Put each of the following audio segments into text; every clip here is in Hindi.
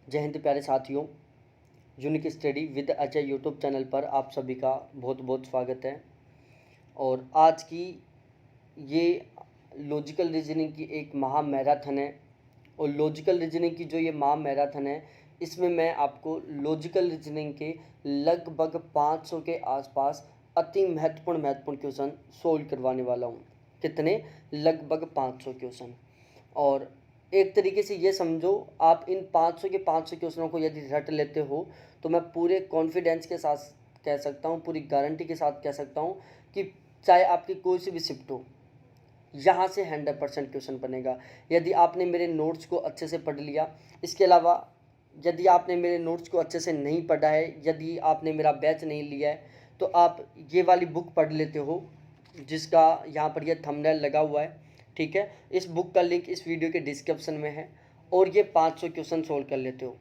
जय हिंद प्यारे साथियों। Unique study with Ajay YouTube channel पर आप सभी का बहुत बहुत स्वागत है। और आज की ये लॉजिकल रीजनिंग की एक महा मैराथन है। और लॉजिकल रीजनिंग की जो ये महा मैराथन है, इसमें मैं आपको लॉजिकल रीजनिंग के लगभग 500 के आसपास अति महत्वपूर्ण क्वेश्चन सोल्व करवाने वाला हूँ। कितने? लगभग 500 क्वेश्चन। और एक तरीके से ये समझो, आप इन 500 के 500 क्वेश्चनों को यदि रट लेते हो तो मैं पूरे कॉन्फिडेंस के साथ कह सकता हूँ, पूरी गारंटी के साथ कह सकता हूँ कि चाहे आपकी कोई सी भी शिफ्ट हो, यहाँ से 100% क्वेश्चन बनेगा यदि आपने मेरे नोट्स को अच्छे से पढ़ लिया। इसके अलावा यदि आपने मेरे नोट्स को अच्छे से नहीं पढ़ा है, यदि आपने मेरा बैच नहीं लिया है, तो आप ये वाली बुक पढ़ लेते हो जिसका यहाँ पर यह थंबनेल लगा हुआ है। ठीक है, इस बुक का लिंक इस वीडियो के डिस्क्रिप्शन में है। और ये 500 क्वेश्चन सोल्व कर लेते हो।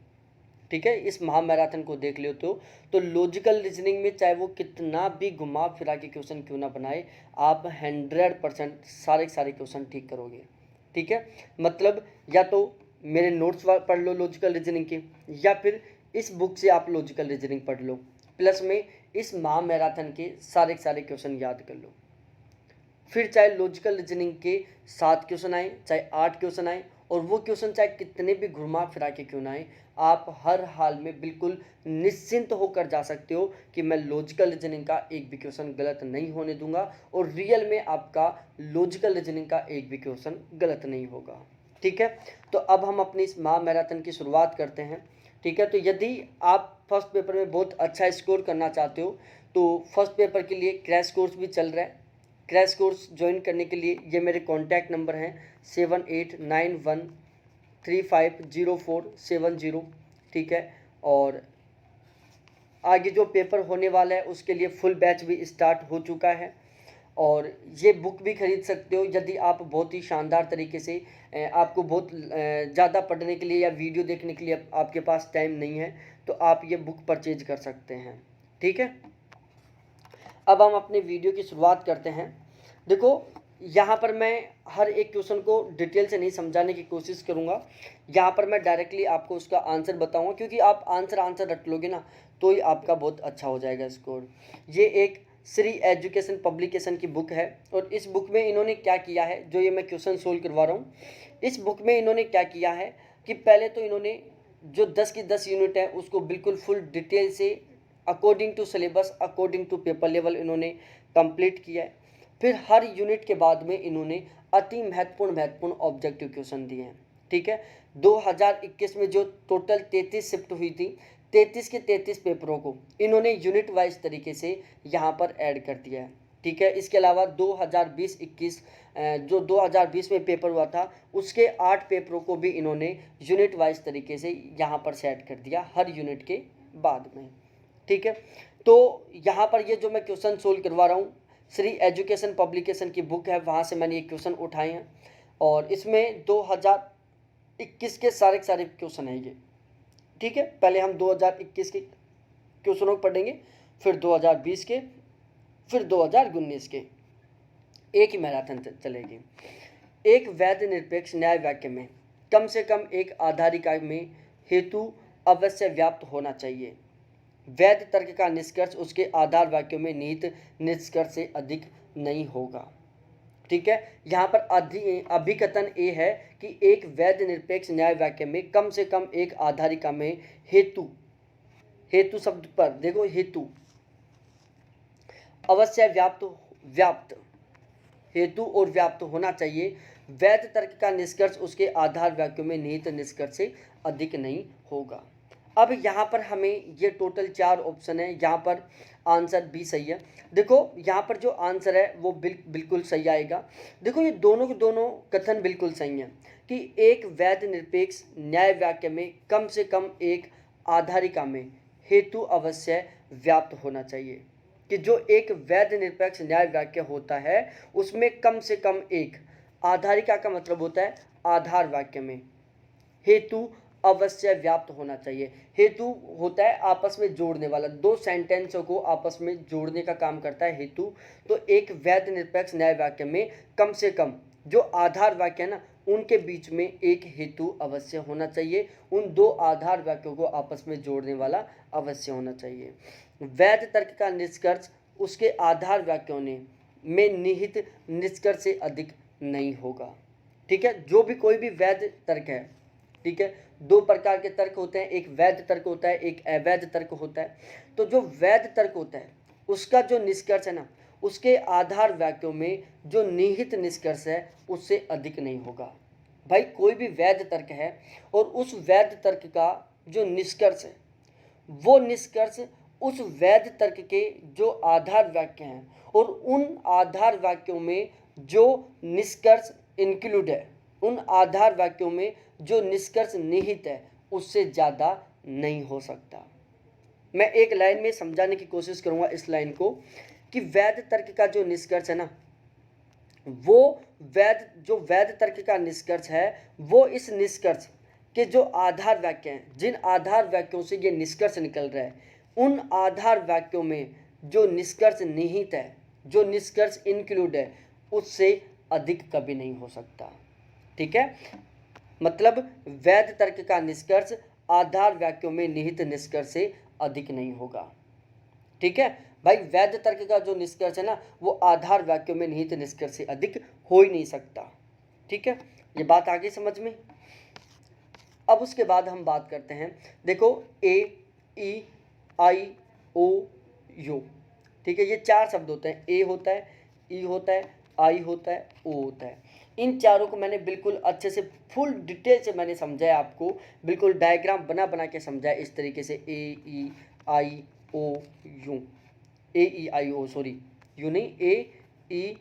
ठीक है, इस महा मैराथन को देख लेते हो तो लॉजिकल रीजनिंग में चाहे वो कितना भी घुमा फिरा के क्वेश्चन क्यों ना बनाए, आप 100% सारे क्वेश्चन ठीक करोगे। ठीक है, मतलब या तो मेरे नोट्स पढ़ लो लॉजिकल रीजनिंग के, या फिर इस बुक से आप लॉजिकल रीजनिंग पढ़ लो, प्लस में इस महा मैराथन के सारे क्वेश्चन याद कर लो। फिर चाहे लॉजिकल रीजनिंग के 7 क्वेश्चन आए, चाहे 8 क्वेश्चन आए, और वो क्वेश्चन चाहे कितने भी घुमा फिरा के क्यों ना आए, आप हर हाल में बिल्कुल निश्चिंत होकर जा सकते हो कि मैं लॉजिकल रीजनिंग का एक भी क्वेश्चन गलत नहीं होने दूंगा, और रियल में आपका लॉजिकल रीजनिंग का एक भी क्वेश्चन गलत नहीं होगा। ठीक है, तो अब हम अपनी इस महा मैराथन की शुरुआत करते हैं। ठीक है, तो यदि आप फर्स्ट पेपर में बहुत अच्छा स्कोर करना चाहते हो तो फर्स्ट पेपर के लिए क्रैश कोर्स भी चल रहा है। क्रैश कोर्स ज्वाइन करने के लिए ये मेरे कॉन्टैक्ट नंबर हैं 7891350470। ठीक है, और आगे जो पेपर होने वाला है उसके लिए फुल बैच भी स्टार्ट हो चुका है। और ये बुक भी खरीद सकते हो यदि आप बहुत ही शानदार तरीके से, आपको बहुत ज़्यादा पढ़ने के लिए या वीडियो देखने के लिए आपके पास टाइम नहीं है, तो आप ये बुक परचेज कर सकते हैं। ठीक है, अब हम अपने वीडियो की शुरुआत करते हैं। देखो, यहाँ पर मैं हर एक क्वेश्चन को डिटेल से नहीं समझाने की कोशिश करूँगा। यहाँ पर मैं डायरेक्टली आपको उसका आंसर बताऊँगा, क्योंकि आप आंसर रट लोगे ना तो ही आपका बहुत अच्छा हो जाएगा स्कोर। ये एक श्री एजुकेशन पब्लिकेशन की बुक है, और इस बुक में इन्होंने क्या किया है, जो ये मैं क्वेश्चन सोल्व करवा रहा हूँ, इस बुक में इन्होंने क्या किया है कि पहले तो इन्होंने जो 10 की 10 यूनिट है उसको बिल्कुल फुल डिटेल से according to syllabus, according to paper level इन्होंने कंप्लीट किया है। फिर हर यूनिट के बाद में इन्होंने अति महत्वपूर्ण ऑब्जेक्टिव क्वेश्चन दिए हैं। ठीक है, 2021 में जो टोटल 33 शिफ्ट हुई थी, 33 के 33 पेपरों को इन्होंने यूनिट वाइज तरीके से यहाँ पर ऐड कर दिया है। ठीक है, इसके अलावा 2020-21 जो 2020 में पेपर हुआ था उसके 8 पेपरों को भी इन्होंने यूनिट वाइज तरीके से यहाँ पर सेट कर दिया हर यूनिट के बाद में। ठीक है, तो यहाँ पर ये जो मैं क्वेश्चन सोल्व करवा रहा हूँ, श्री एजुकेशन पब्लिकेशन की बुक है, वहाँ से मैंने ये क्वेश्चन उठाए हैं। और इसमें 2021 के सारे क्वेश्चन हैं ये। ठीक है, पहले हम 2021 के क्वेश्चनों को पढ़ेंगे, फिर 2020 के, फिर 2019 के। एक ही मैराथन चलेगी। एक वैध निरपेक्ष न्याय वाक्य में कम से कम एक आधारिका में हेतु अवश्य व्याप्त होना चाहिए। वैध तर्क का निष्कर्ष उसके आधार वाक्यों में निहित निष्कर्ष से अधिक नहीं होगा। ठीक है, यहाँ पर अभिकथन ये है कि एक वैध निरपेक्ष न्याय वाक्य में कम से कम एक आधारिका में हेतु शब्द पर देखो, हेतु अवश्य व्याप्त हेतु और व्याप्त होना चाहिए। वैध तर्क का निष्कर्ष उसके आधार वाक्यों में निहित निष्कर्ष से अधिक नहीं होगा। अब यहाँ पर हमें ये टोटल 4 ऑप्शन है, यहाँ पर आंसर भी सही है। देखो, यहाँ पर जो आंसर है वो बिल्कुल सही आएगा। देखो, ये दोनों के दोनों कथन बिल्कुल सही हैं कि एक वैध निरपेक्ष न्याय वाक्य में कम से कम एक आधारिका में हेतु अवश्य व्याप्त होना चाहिए। कि जो एक वैध निरपेक्ष न्याय वाक्य होता है उसमें कम से कम एक आधारिका का मतलब होता है आधार वाक्य में हेतु अवश्य व्याप्त होना चाहिए। हेतु होता है आपस में जोड़ने वाला, दो सेंटेंसों को आपस में जोड़ने का काम करता है हेतु। तो एक वैध निरपेक्ष न्याय वाक्य में कम से कम जो आधार वाक्य है ना उनके बीच में एक हेतु अवश्य होना चाहिए, उन दो आधार वाक्यों को आपस में जोड़ने वाला अवश्य होना चाहिए। वैध तर्क का निष्कर्ष उसके आधार वाक्यों में निहित निष्कर्ष से अधिक नहीं होगा। ठीक है, जो भी कोई भी वैध तर्क है, ठीक है, दो प्रकार के तर्क होते हैं, एक वैध तर्क होता है, एक अवैध तर्क होता है। तो जो वैध तर्क होता है उसका जो निष्कर्ष है ना, उसके आधार वाक्यों में जो निहित निष्कर्ष है उससे अधिक नहीं होगा। भाई कोई भी वैध तर्क है और उस वैध तर्क का जो निष्कर्ष है वो निष्कर्ष उस वैध तर्क के जो आधार वाक्य हैं और उन आधार वाक्यों में जो निष्कर्ष इंक्लूड है, उन आधार वाक्यों में जो निष्कर्ष निहित है, उससे ज़्यादा नहीं हो सकता। मैं एक लाइन में समझाने की कोशिश करूंगा इस लाइन को कि वैध तर्क का जो निष्कर्ष है ना, वो वैध तर्क का निष्कर्ष है वो इस निष्कर्ष के जो आधार वाक्य हैं, जिन आधार वाक्यों से ये निष्कर्ष निकल रहा है, उन आधार वाक्यों में जो निष्कर्ष निहित है, जो निष्कर्ष इंक्लूड है, उससे अधिक कभी नहीं हो सकता। ठीक है, मतलब वैध तर्क का निष्कर्ष आधार वाक्यों में निहित निष्कर्ष से अधिक नहीं होगा। ठीक है भाई, वैध तर्क का जो निष्कर्ष है ना, वो आधार वाक्यों में निहित निष्कर्ष से अधिक हो ही नहीं सकता। ठीक है, ये बात आगे समझ में। अब उसके बाद हम बात करते हैं, देखो ए, ई, आई, ओ, यू। ठीक है, ये चार शब्द होते हैं, ए होता है, ई होता है, आई होता है, ओ होता है। इन चारों को मैंने बिल्कुल अच्छे से फुल डिटेल से मैंने समझाया, आपको बिल्कुल डायग्राम बना बना के समझाया इस तरीके से, A, E, I, O, U, A, E, I, O, sorry U नहीं, ए, ई,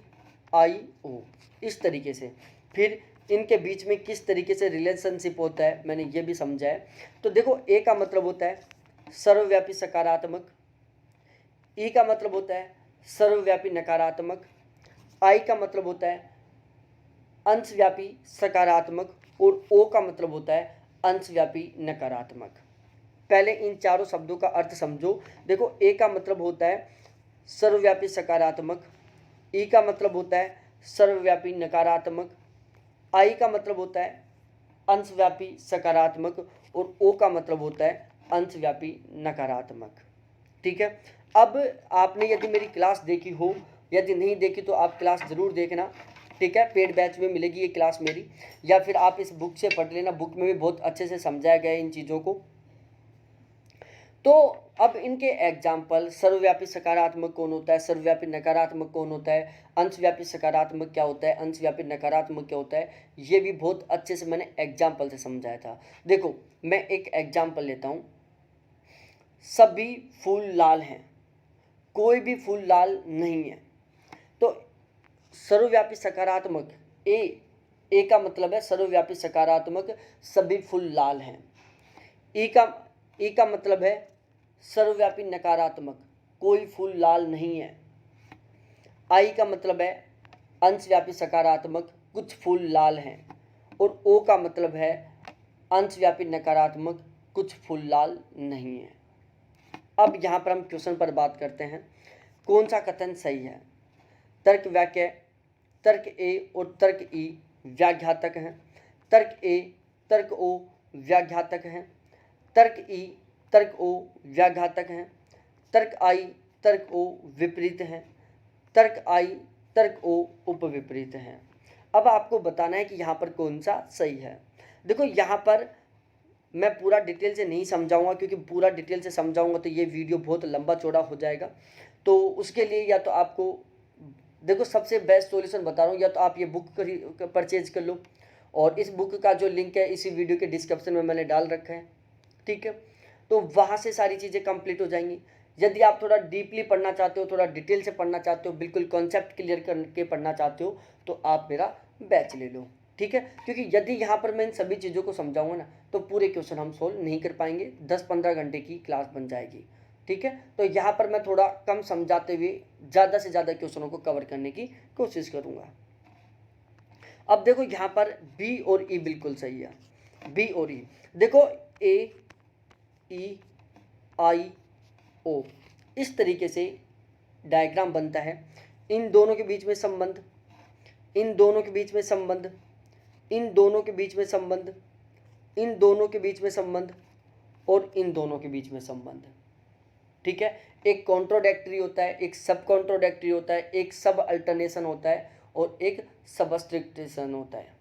आई, ओ, इस तरीके से। फिर इनके बीच में किस तरीके से रिलेशनशिप होता है मैंने ये भी समझा है। तो देखो, ए का मतलब होता है सर्वव्यापी सकारात्मक, ई का मतलब होता है सर्वव्यापी नकारात्मक, आई का मतलब होता है अंशव्यापी सकारात्मक और ओ का मतलब होता है अंशव्यापी नकारात्मक। पहले इन चारों शब्दों का अर्थ समझो। देखो, ए का मतलब होता है सर्वव्यापी सकारात्मक, ई का मतलब होता है सर्वव्यापी नकारात्मक, आई का मतलब होता है अंशव्यापी सकारात्मक और ओ का मतलब होता है अंशव्यापी नकारात्मक। ठीक है, अब आपने यदि मेरी क्लास देखी हो, यदि नहीं देखी तो आप क्लास ज़रूर देखना। ठीक है, पेड बैच में मिलेगी ये क्लास मेरी, या फिर आप इस बुक से पढ़ लेना, बुक में भी बहुत अच्छे से समझाया गया है इन चीज़ों को। तो अब इनके एग्जाम्पल, सर्वव्यापी सकारात्मक कौन होता है, सर्वव्यापी नकारात्मक कौन होता है, अंशव्यापी सकारात्मक क्या होता है, अंशव्यापी नकारात्मक क्या होता है, ये भी बहुत अच्छे से मैंने एग्जाम्पल से समझाया था। देखो, मैं एक एग्जाम्पल लेता हूँ, सभी फूल लाल हैं, कोई भी फूल लाल नहीं है। तो सर्वव्यापी सकारात्मक ए का मतलब है सर्वव्यापी सकारात्मक, सभी फूल लाल हैं। ई का मतलब है सर्वव्यापी नकारात्मक, कोई फूल लाल नहीं है। आई का मतलब है अंशव्यापी सकारात्मक, कुछ फूल लाल हैं। और ओ का मतलब है अंशव्यापी नकारात्मक, कुछ फूल लाल नहीं है। अब यहाँ पर हम क्वेश्चन पर बात करते हैं, कौन सा कथन सही है। तर्क वाक्य, तर्क ए और तर्क ई व्याघातक हैं, तर्क ए तर्क ओ व्याघातक हैं, तर्क ई तर्क ओ व्याघातक हैं, तर्क आई तर्क ओ विपरीत हैं, तर्क आई तर्क ओ उपविपरीत हैं। अब आपको बताना है कि यहाँ पर कौन सा सही है। देखो, यहाँ पर मैं पूरा डिटेल से नहीं समझाऊंगा, क्योंकि पूरा डिटेल से समझाऊंगा तो ये वीडियो बहुत लंबा चौड़ा हो जाएगा। तो उसके लिए या तो आपको, देखो सबसे बेस्ट सॉल्यूशन बता रहा हूँ, या तो आप ये बुक परचेज कर लो, और इस बुक का जो लिंक है इसी वीडियो के डिस्क्रिप्शन में मैंने डाल रखा है। ठीक है, तो वहाँ से सारी चीज़ें कंप्लीट हो जाएंगी। यदि आप थोड़ा डीपली पढ़ना चाहते हो, थोड़ा डिटेल से पढ़ना चाहते हो, बिल्कुल कॉन्सेप्ट क्लियर करके पढ़ना चाहते हो, तो आप मेरा बैच ले लो। ठीक है, क्योंकि यदि यहाँ पर मैं इन सभी चीज़ों को समझाऊंगा ना, तो पूरे क्वेश्चन हम सोल्व नहीं कर पाएंगे, 10-15 घंटे की क्लास बन जाएगी। ठीक है, तो यहाँ पर मैं थोड़ा कम समझाते हुए ज़्यादा से ज़्यादा क्वेश्चनों को कवर करने की कोशिश करूँगा। अब देखो, यहाँ पर बी और ई बिल्कुल सही है। बी और ई, देखो ए, ई, आई, ओ, इस तरीके से डायग्राम बनता है। इन दोनों के बीच में संबंध, इन दोनों के बीच में संबंध इन दोनों के बीच में संबंध, इन दोनों के बीच में संबंध और इन दोनों के बीच में संबंध। ठीक है, एक कॉन्ट्रोडक्टरी होता है, एक सब कॉन्ट्रोडक्टरी होता है, एक सब अल्टरनेशन होता है और एक सबस्ट्रिक्टेशन होता है।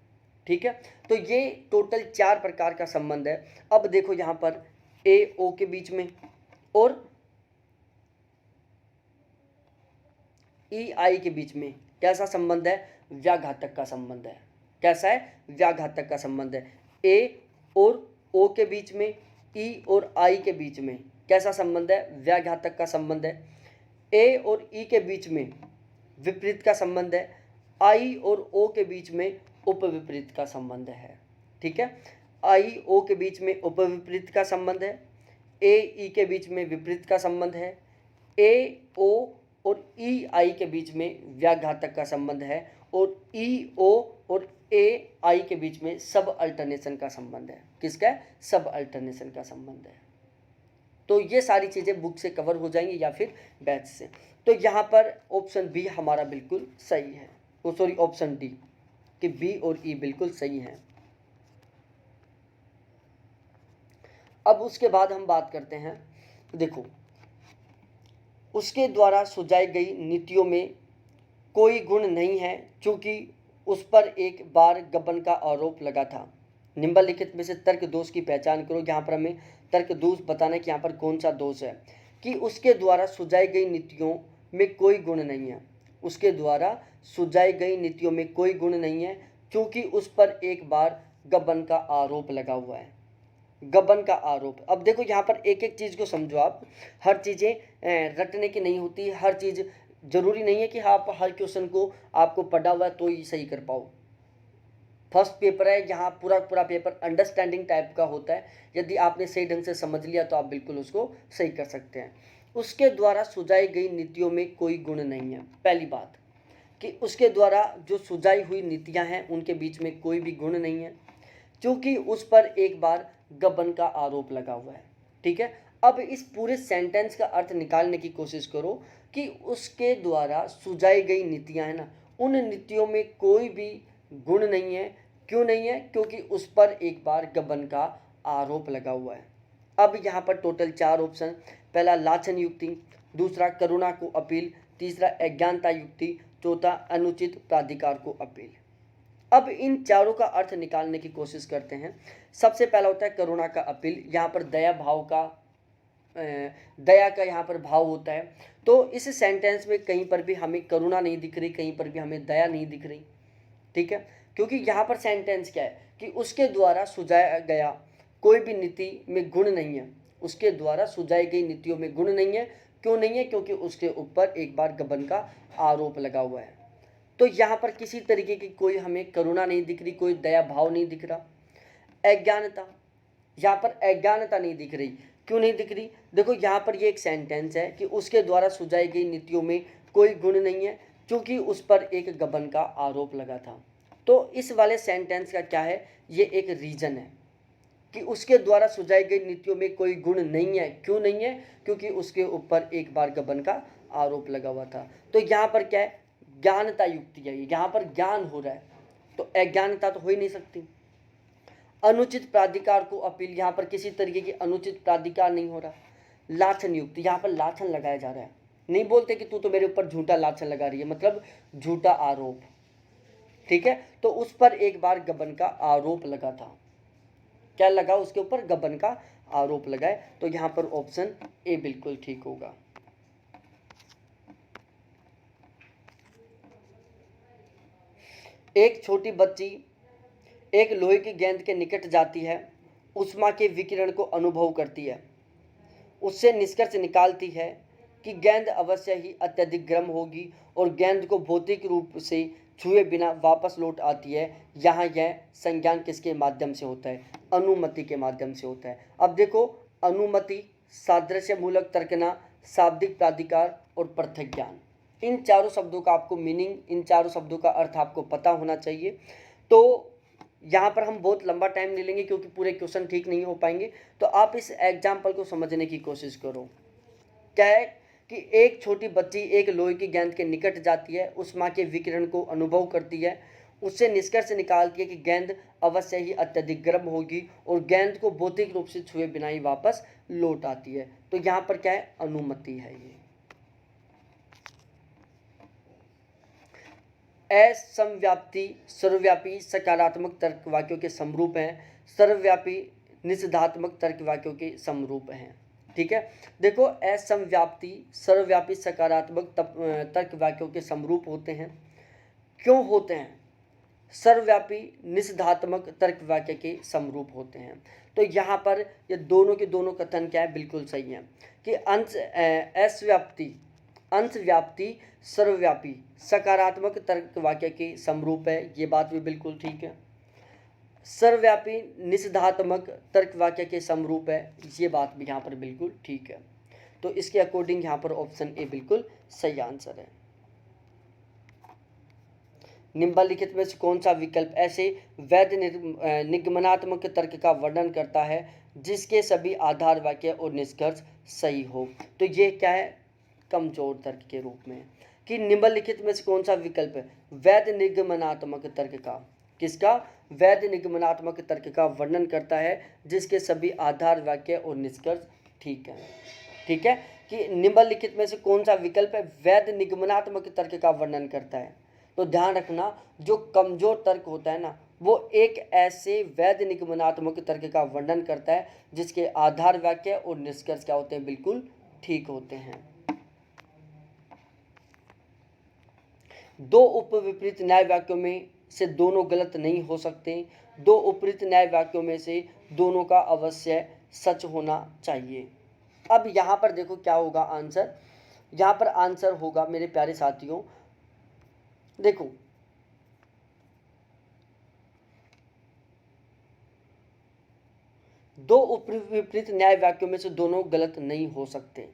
ठीक है, तो ये टोटल 4 प्रकार का संबंध है। अब देखो यहाँ पर ए ओ के बीच में और ई आई के बीच में कैसा संबंध है? व्याघातक का संबंध है। कैसा है? व्याघातक का संबंध है। ए और ओ के बीच में, ई और आई के बीच में कैसा संबंध है? व्याघातक का संबंध है। ए और ई के बीच में विपरीत का संबंध है। आई और ओ के बीच में उपविपरीत का संबंध है। ठीक है, आई ओ के बीच में उपविपरीत का संबंध है। ए ई के बीच में विपरीत का संबंध है। ए ओ और ई आई के बीच में व्याघातक का संबंध है और ई ओ और ए आई के बीच में सब अल्टरनेशन का संबंध है। किसका है? सब अल्टरनेशन का संबंध है। तो ये सारी चीज़ें बुक से कवर हो जाएंगी या फिर बैच से। तो यहाँ पर ऑप्शन बी हमारा बिल्कुल सही है, वो सॉरी ऑप्शन डी कि बी और ई बिल्कुल सही है। अब उसके बाद हम बात करते हैं, देखो उसके द्वारा सुझाई गई नीतियों में कोई गुण नहीं है क्योंकि उस पर एक बार गबन का आरोप लगा था। निम्नलिखित में से तर्क दोष की पहचान करो। यहाँ पर हमें तर्क दोष बताना है कि यहाँ पर कौन सा दोष है। कि उसके द्वारा सुझाई गई नीतियों में कोई गुण नहीं है, उसके द्वारा सुझाई गई नीतियों में कोई गुण नहीं है क्योंकि उस पर एक बार गबन का आरोप लगा हुआ है। गबन का आरोप। अब देखो यहाँ पर एक एक चीज़ को समझो आप, हर चीज़ें रटने की नहीं होती, हर चीज़ जरूरी नहीं है कि आप हर क्वेश्चन को आपको पढ़ा हुआ है तो ही सही कर पाओ। फर्स्ट पेपर है, यहाँ पूरा पूरा पेपर अंडरस्टैंडिंग टाइप का होता है। यदि आपने सही ढंग से समझ लिया तो आप बिल्कुल उसको सही कर सकते हैं। उसके द्वारा सुझाई गई नीतियों में कोई गुण नहीं है। पहली बात कि उसके द्वारा जो सुझाई हुई नीतियाँ हैं उनके बीच में कोई भी गुण नहीं है क्योंकि उस पर एक बार गबन का आरोप लगा हुआ है। ठीक है, अब इस पूरे सेंटेंस का अर्थ निकालने की कोशिश करो कि उसके द्वारा सुझाई गई नीतियाँ हैं ना, उन नीतियों में कोई भी गुण नहीं है। क्यों नहीं है? क्योंकि उस पर एक बार गबन का आरोप लगा हुआ है। अब यहाँ पर टोटल 4 ऑप्शन, पहला लाछन युक्ति, दूसरा करुणा को अपील, तीसरा अज्ञानता युक्ति, चौथा अनुचित प्राधिकार को अपील। अब इन चारों का अर्थ निकालने की कोशिश करते हैं। सबसे पहला होता है करुणा का अपील। यहाँ पर दया भाव का दया का यहाँ पर भाव होता है। तो इस सेंटेंस में कहीं पर भी हमें करुणा नहीं दिख रही, कहीं पर भी हमें दया नहीं दिख रही। ठीक है, क्योंकि यहाँ पर सेंटेंस क्या है कि उसके द्वारा सुझाया गया कोई भी नीति में गुण नहीं है। उसके द्वारा सुझाई गई नीतियों में गुण नहीं है। क्यों नहीं है? क्योंकि उसके ऊपर एक बार गबन का आरोप लगा हुआ है। तो यहाँ पर किसी तरीके की कोई हमें करुणा नहीं दिख रही, कोई दया भाव नहीं दिख रहा। अज्ञानता, यहाँ पर अज्ञानता नहीं दिख रही। क्यों नहीं दिख रही? देखो यहाँ पर ये एक सेंटेंस है कि उसके द्वारा सुझाई गई नीतियों में कोई गुण नहीं है क्योंकि उस पर एक गबन का आरोप लगा था। तो इस वाले सेंटेंस का क्या है? ये एक रीजन है कि उसके द्वारा सुझाई गई नीतियों में कोई गुण नहीं है। क्यों नहीं है? क्योंकि उसके ऊपर एक बार गबन का आरोप लगा हुआ था। तो यहाँ पर क्या है? ज्ञानता युक्ति है, यहाँ पर ज्ञान हो रहा है, तो अज्ञानता तो हो ही नहीं सकती। अनुचित प्राधिकार को अपील, यहाँ पर किसी तरीके की अनुचित प्राधिकार नहीं हो रहा। लाछन युक्ति, यहाँ पर लाछन लगाया जा रहा है। नहीं बोलते कि तू तो मेरे ऊपर झूठा लाछन लगा रही है, मतलब झूठा आरोप। ठीक है, तो उस पर एक बार गबन का आरोप लगा था। क्या लगा? उसके ऊपर गबन का आरोप लगा है। तो यहाँ पर ऑप्शन ए बिल्कुल ठीक होगा। एक छोटी बच्ची एक लोहे की गेंद के निकट जाती है, ऊष्मा के विकिरण को अनुभव करती है, उससे निष्कर्ष निकालती है कि गेंद अवश्य ही अत्यधिक गर्म होगी और गेंद को भौतिक रूप से छुए बिना वापस लौट आती है। यहाँ यह संज्ञान किसके माध्यम से होता है? अनुमति के माध्यम से होता है। अब देखो, अनुमति, सादृश्य मूलक तर्कना, शाब्दिक प्राधिकार और पृथक ज्ञान, इन चारों शब्दों का आपको मीनिंग, इन चारों शब्दों का अर्थ आपको पता होना चाहिए। तो यहाँ पर हम बहुत लंबा टाइम ले लेंगे क्योंकि पूरे क्वेश्चन ठीक नहीं हो पाएंगे। तो आप इस एग्जाम्पल को समझने की कोशिश करो। क्या है कि एक छोटी बच्ची एक लोहे की गेंद के निकट जाती है, ऊष्मा के विकिरण को अनुभव करती है, उससे निष्कर्ष निकालती है कि गेंद अवश्य ही अत्यधिक गर्म होगी और गेंद को भौतिक रूप से छुए बिना ही वापस लौट आती है। तो यहाँ पर क्या है, अनुमति है। ये असमव्याप्ति सर्वव्यापी सकारात्मक तर्क वाक्यों के समरूप हैं, सर्वव्यापी निषेधात्मक तर्क वाक्यों के समरूप हैं। ठीक है, देखो असमव्याप्ति सर्वव्यापी सकारात्मक तर्क वाक्यों के समरूप होते हैं। क्यों होते हैं? सर्वव्यापी निषेधात्मक तर्क वाक्य के समरूप होते हैं। तो यहाँ पर ये दोनों के दोनों कथन क्या है, बिल्कुल सही है कि अंशव्याप्ति सर्वव्यापी सकारात्मक तर्क वाक्य के समरूप है, ये बात भी बिल्कुल ठीक है। सर्वव्यापी निषेधात्मक तर्क वाक्य के समरूप है, ये बात भी यहाँ पर बिल्कुल ठीक है। तो इसके अकॉर्डिंग यहाँ पर ऑप्शन ए बिल्कुल सही आंसर है। निम्नलिखित में से कौन सा विकल्प ऐसे वैध निगमनात्मक तर्क का वर्णन करता है जिसके सभी आधार वाक्य और निष्कर्ष सही हो? तो ये क्या है, कमजोर तर्क के रूप में। कि निम्नलिखित में से कौन सा विकल्प है वैध निगमनात्मक तर्क का, किसका, वैध निगमनात्मक तर्क का वर्णन करता है जिसके सभी आधार वाक्य और निष्कर्ष ठीक है। ठीक है, कि निम्नलिखित में से कौन सा विकल्प है वैध निगमनात्मक तर्क का वर्णन करता है। तो ध्यान रखना, जो कमजोर तर्क होता है ना, वो एक ऐसे वैध निगमनात्मक तर्क का वर्णन करता है जिसके आधार वाक्य और निष्कर्ष क्या होते हैं, बिल्कुल ठीक होते हैं। दो उपविपरीत न्याय वाक्यों में से दोनों गलत नहीं हो सकते। दो उपविपरीत न्याय वाक्यों में से दोनों का अवश्य सच होना चाहिए। अब यहाँ पर देखो क्या होगा आंसर, यहाँ पर आंसर होगा मेरे प्यारे साथियों, देखो दो उपविपरीत न्याय वाक्यों में से दोनों गलत नहीं हो सकते।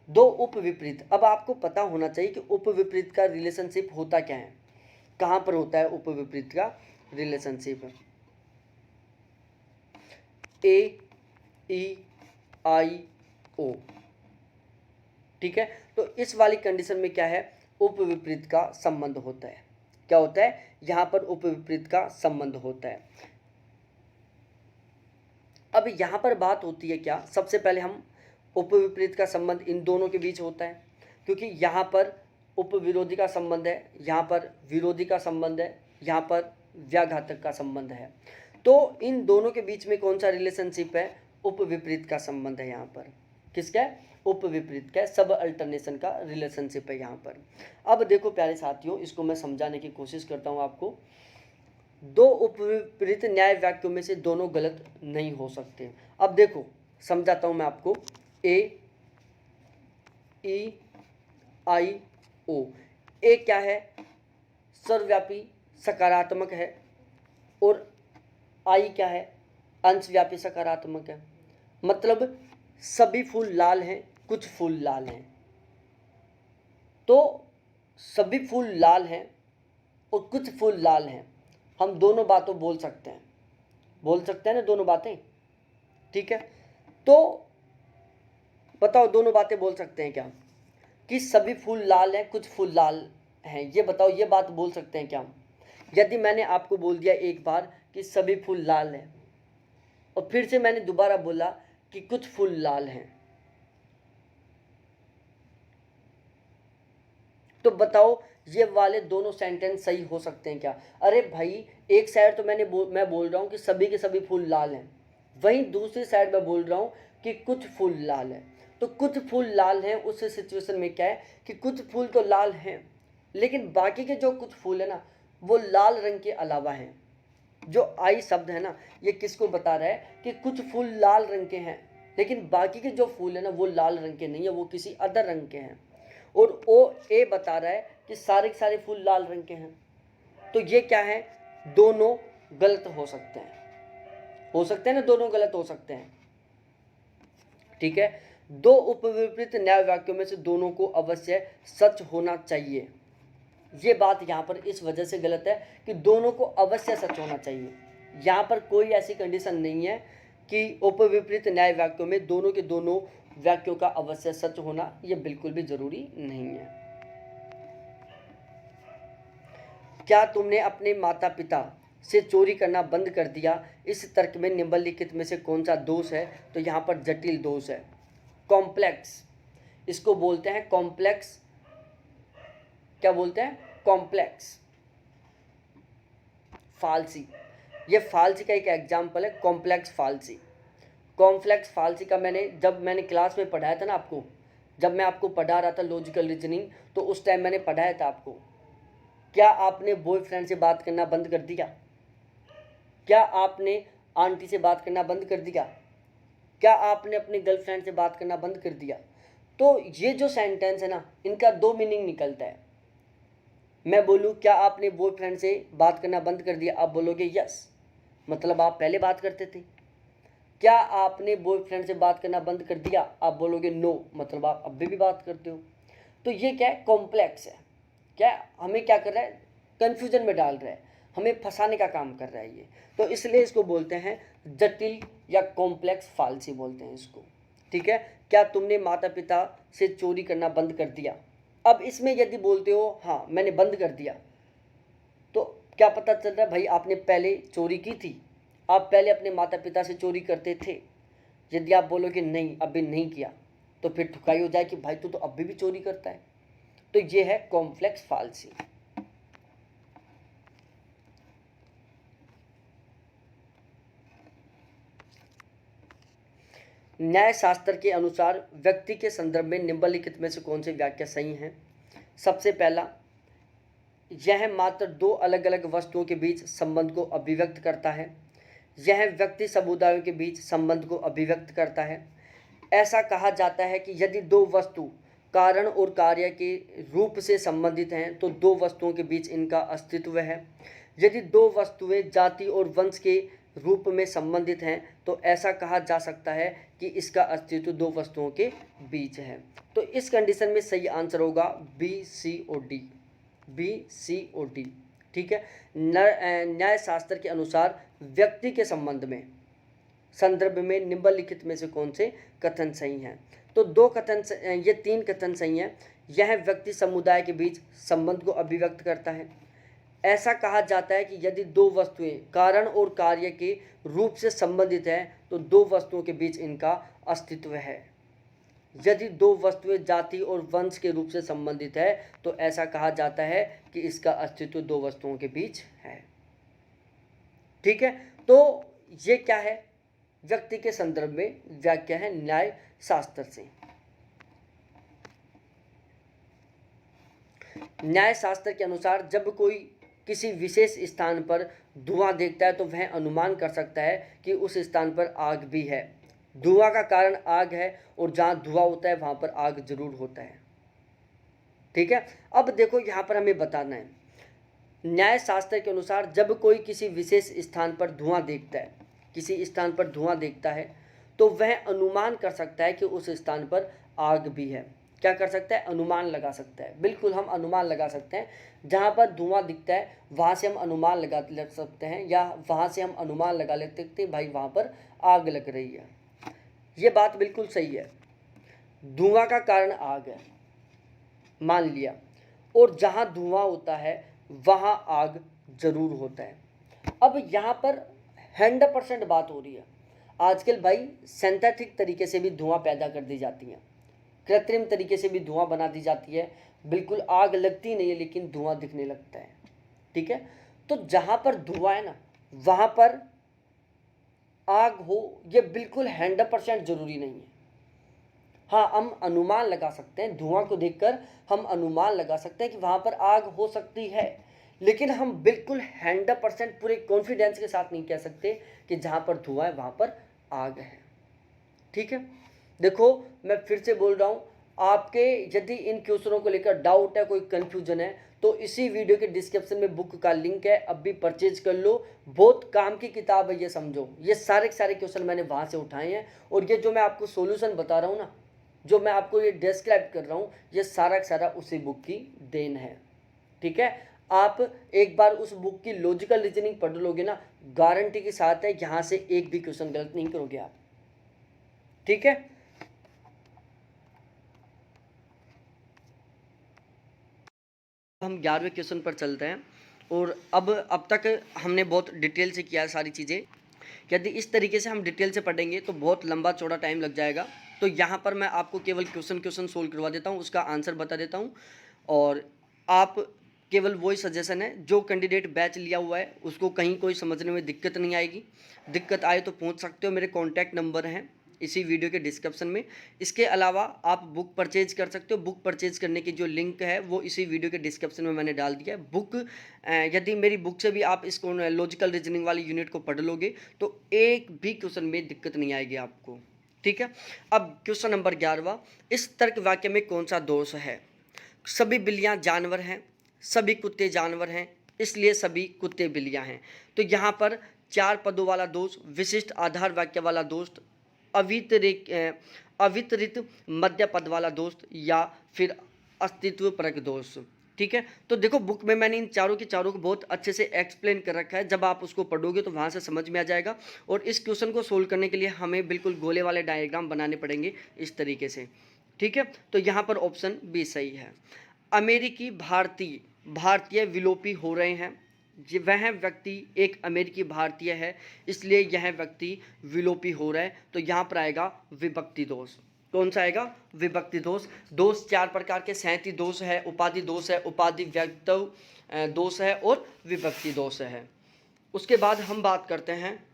दो उपविपरीत, अब आपको पता होना चाहिए कि उपविपरीत का रिलेशनशिप होता क्या है, कहाँ पर होता है उपविपरीत का रिलेशनशिप। ए ई आई ओ, ठीक है, तो इस वाली कंडीशन में क्या है, उपविपरीत का संबंध होता है। क्या होता है, यहाँ पर उपविपरीत का संबंध होता है। अब यहाँ पर बात होती है क्या, सबसे पहले हम उपविपरीत का संबंध इन दोनों के बीच होता है, क्योंकि यहाँ पर उपविरोधी का संबंध है, यहाँ पर विरोधी का संबंध है, यहाँ पर व्याघातक का संबंध है। तो इन दोनों के बीच में कौन सा रिलेशनशिप है, उपविपरीत का संबंध है। यहाँ पर किसका है, उपविपरीत का, सब अल्टरनेशन का रिलेशनशिप है यहाँ पर। अब देखो प्यारे साथियों, इसको मैं समझाने की कोशिश करता हूँ आपको। दो उपविपरीत न्याय वाक्यों में से दोनों गलत नहीं हो सकते। अब देखो समझाता हूँ मैं आपको। ए ई आई ओ, ए क्या है, सर्वव्यापी सकारात्मक है, और आई क्या है, अंशव्यापी सकारात्मक है। मतलब सभी फूल लाल हैं, कुछ फूल लाल हैं। तो सभी फूल लाल हैं और कुछ फूल लाल हैं, हम दोनों बातों बोल सकते हैं ना, दोनों बातें। ठीक है, तो बताओ दोनों बातें बोल सकते हैं क्या, कि सभी फूल लाल हैं कुछ फूल लाल हैं, ये बताओ, ये बात बोल सकते हैं क्या? यदि मैंने आपको बोल दिया एक बार कि सभी फूल लाल हैं, और फिर से मैंने दोबारा बोला कि कुछ फूल लाल हैं, तो बताओ ये वाले दोनों सेंटेंस सही हो सकते हैं क्या? अरे भाई, एक साइड तो मैं बोल रहा हूँ कि सभी के सभी फूल लाल हैं, वहीं दूसरी साइड में बोल रहा हूँ कि कुछ फूल लाल हैं। तो कुछ फूल लाल हैं, उस सिचुएशन में क्या है कि कुछ फूल तो लाल हैं, लेकिन बाकी के जो कुछ फूल है ना, वो लाल रंग के अलावा हैं। जो आई शब्द है ना, ये किसको बता रहा है कि कुछ फूल लाल रंग के हैं, लेकिन बाकी के जो फूल है ना, वो लाल रंग के नहीं है, वो किसी अदर रंग के हैं। और ओ ए बता रहा है कि सारे के सारे फूल लाल रंग के हैं। तो ये क्या है, दोनों गलत हो सकते हैं ना, दोनों गलत हो सकते हैं। ठीक है, दो उपविपरीत न्याय वाक्यों में से दोनों को अवश्य सच होना चाहिए। ये बात यहाँ पर इस वजह से गलत है कि दोनों को अवश्य सच होना चाहिए। यहाँ पर कोई ऐसी कंडीशन नहीं है कि उपविपरीत न्याय वाक्यों में दोनों के दोनों वाक्यों का अवश्य सच होना, ये बिल्कुल भी जरूरी नहीं है। क्या तुमने अपने माता पिता से चोरी करना बंद कर दिया? इस तर्क में निम्नलिखित में से कौन सा दोष है? तो यहाँ पर जटिल दोष है, कॉम्प्लेक्स, इसको बोलते हैं कॉम्प्लेक्स। क्या बोलते हैं? कॉम्प्लेक्स फालसी। ये फालसी का एक एग्जाम्पल है, कॉम्प्लेक्स फालसी। कॉम्प्लेक्स फालसी का जब मैंने क्लास में पढ़ाया था ना आपको, जब मैं आपको पढ़ा रहा था लॉजिकल रीजनिंग, तो उस टाइम मैंने पढ़ाया था आपको, क्या आपने बॉयफ्रेंड से बात करना बंद कर दिया? क्या आपने आंटी से बात करना बंद कर दिया? क्या आपने अपने गर्लफ्रेंड से बात करना बंद कर दिया? तो ये जो सेंटेंस है ना, इनका दो मीनिंग निकलता है। मैं बोलूँ क्या आपने बॉयफ्रेंड से बात करना बंद कर दिया, आप बोलोगे यस, मतलब आप पहले बात करते थे। क्या आपने बॉयफ्रेंड से बात करना बंद कर दिया, आप बोलोगे नो, मतलब आप अभी भी बात करते हो। तो ये क्या है? कॉम्प्लेक्स है। क्या हमें क्या कर रहा है? कंफ्यूजन में डाल रहा है, हमें फंसाने का काम कर रहा है ये। तो इसलिए इसको बोलते हैं जटिल या कॉम्प्लेक्स फालसी बोलते हैं इसको। ठीक है। क्या तुमने माता पिता से चोरी करना बंद कर दिया? अब इसमें यदि बोलते हो हाँ मैंने बंद कर दिया, तो क्या पता चल रहा है भाई आपने पहले चोरी की थी, आप पहले अपने माता पिता से चोरी करते थे। यदि आप बोलोगे नहीं अभी नहीं किया, तो फिर ठुकाई हो जाए कि भाई तू तो अभी भी चोरी करता है। तो ये है कॉम्प्लेक्स फालसी। न्याय शास्त्र के अनुसार व्यक्ति के संदर्भ में निम्नलिखित में से कौन सी व्याख्या सही है? सबसे पहला, यह मात्र दो अलग अलग वस्तुओं के बीच संबंध को अभिव्यक्त करता है। यह व्यक्ति समुदायों के बीच संबंध को अभिव्यक्त करता है। ऐसा कहा जाता है कि यदि दो वस्तु कारण और कार्य के रूप से संबंधित हैं तो दो वस्तुओं के बीच इनका अस्तित्व है। यदि दो वस्तुएं जाति और वंश के रूप में संबंधित हैं तो ऐसा कहा जा सकता है कि इसका अस्तित्व दो वस्तुओं के बीच है। तो इस कंडीशन में सही आंसर होगा बी, सी और डी। बी, सी और डी। ठीक है। न्याय शास्त्र के अनुसार व्यक्ति के संदर्भ में निम्नलिखित में से कौन से कथन सही हैं? तो ये तीन कथन सही हैं। यह व्यक्ति समुदाय के बीच संबंध को अभिव्यक्त करता है। ऐसा कहा जाता है कि यदि दो वस्तुएं कारण और कार्य के रूप से संबंधित हैं तो दो वस्तुओं के बीच इनका अस्तित्व है। यदि दो वस्तुएं जाति और वंश के रूप से संबंधित है तो ऐसा कहा जाता है कि इसका अस्तित्व दो वस्तुओं के बीच है। ठीक है। तो ये क्या है? व्यक्ति के संदर्भ में व्याख्या है न्याय शास्त्र से। न्याय शास्त्र के अनुसार जब कोई किसी विशेष स्थान पर धुआं देखता है तो वह अनुमान कर सकता है कि उस स्थान पर आग भी है। धुआं का कारण आग है और जहां धुआं होता है वहां पर आग जरूर होता है। ठीक है। अब देखो यहां पर हमें बताना है, न्याय शास्त्र के अनुसार जब कोई किसी विशेष स्थान पर धुआं देखता है, किसी स्थान पर धुआं देखता है तो वह अनुमान कर सकता है कि उस स्थान पर आग भी है। क्या कर सकता है? अनुमान लगा सकता है। बिल्कुल हम अनुमान लगा सकते हैं, जहाँ पर धुआं दिखता है वहाँ से हम अनुमान लगा सकते हैं, या वहाँ से हम अनुमान लगा लेते हैं भाई वहाँ पर आग लग रही है। ये बात बिल्कुल सही है, धुआं का कारण आग है मान लिया, और जहाँ धुआं होता है वहाँ आग जरूर होता है। अब यहाँ पर 100% बात हो रही है। आजकल भाई सिंथेटिक तरीके से भी धुआं पैदा कर दी जाती है, कृत्रिम तरीके से भी धुआं बना दी जाती है। बिल्कुल आग लगती नहीं है लेकिन धुआं दिखने लगता है। ठीक है। तो जहाँ पर धुआं है ना वहाँ पर आग हो, ये बिल्कुल 100% जरूरी नहीं है। हाँ हम अनुमान लगा सकते हैं, धुआं को देखकर हम अनुमान लगा सकते हैं कि वहाँ पर आग हो सकती है, लेकिन हम बिल्कुल 100% पूरे कॉन्फिडेंस के साथ नहीं कह सकते कि जहाँ पर धुआं है वहाँ पर आग है। ठीक है। देखो मैं फिर से बोल रहा हूँ, आपके यदि इन क्वेश्चनों को लेकर डाउट है, कोई कन्फ्यूजन है, तो इसी वीडियो के डिस्क्रिप्शन में बुक का लिंक है, अब भी परचेज कर लो। बहुत काम की किताब है ये, समझो। ये सारे के सारे क्वेश्चन मैंने वहाँ से उठाए हैं, और ये जो मैं आपको सॉल्यूशन बता रहा हूँ ना, जो मैं आपको ये डिस्क्राइब कर रहा हूँ, ये सारा का सारा उसी बुक की देन है। ठीक है। आप एक बार उस बुक की लॉजिकल रीजनिंग पढ़ लोगे ना, गारंटी के साथ है यहाँ से एक भी क्वेश्चन गलत नहीं करोगे आप। ठीक है। हम 11वें क्वेश्चन पर चलते हैं। और अब तक हमने बहुत डिटेल से किया है सारी चीज़ें। यदि इस तरीके से हम डिटेल से पढ़ेंगे तो बहुत लंबा चौड़ा टाइम लग जाएगा। तो यहाँ पर मैं आपको केवल क्वेश्चन सोल्व करवा देता हूँ, उसका आंसर बता देता हूँ, और आप केवल वही सजेशन है, जो कैंडिडेट बैच लिया हुआ है उसको कहीं कोई समझने में दिक्कत नहीं आएगी। दिक्कत आए तो पूछ सकते हो, मेरे कॉन्टैक्ट नंबर हैं इसी वीडियो के डिस्क्रिप्शन में। इसके अलावा आप बुक परचेज कर सकते हो। बुक परचेज करने की जो लिंक है वो इसी वीडियो के डिस्क्रिप्शन में मैंने डाल दिया है। बुक यदि मेरी बुक से भी आप इसको लॉजिकल रीजनिंग वाली यूनिट को पढ़ लोगे तो एक भी क्वेश्चन में दिक्कत नहीं आएगी आपको, ठीक है। अब क्वेश्चन नंबर 11वां, इस तर्क वाक्य में कौन सा दोष है? सभी बिल्लियाँ जानवर हैं, सभी कुत्ते जानवर हैं, इसलिए सभी कुत्ते बिल्लियाँ हैं। तो यहाँ पर 4 पदों वाला दोष, विशिष्ट आधार वाक्य वाला दोष, अवितरित मध्य पद वाला दोष, या फिर अस्तित्व परक दोष, ठीक है। तो देखो बुक में मैंने इन चारों के चारों को बहुत अच्छे से एक्सप्लेन कर रखा है। जब आप उसको पढ़ोगे तो वहाँ से समझ में आ जाएगा। और इस क्वेश्चन को सोल्व करने के लिए हमें बिल्कुल गोले वाले डायग्राम बनाने पड़ेंगे इस तरीके से, ठीक है। तो यहाँ पर ऑप्शन बी सही है। अमेरिकी भारतीय विलोपी हो रहे हैं। वह व्यक्ति एक अमेरिकी भारतीय है, इसलिए यह व्यक्ति विलोपी हो रहा है। तो यहाँ पर आएगा विभक्ति दोष। कौन सा आएगा? विभक्ति दोष। दोष 4 प्रकार के, सहती दोष है, उपाधि दोष है, उपाधि व्यक्तव दोष है, और विभक्ति दोष है। उसके बाद हम बात करते हैं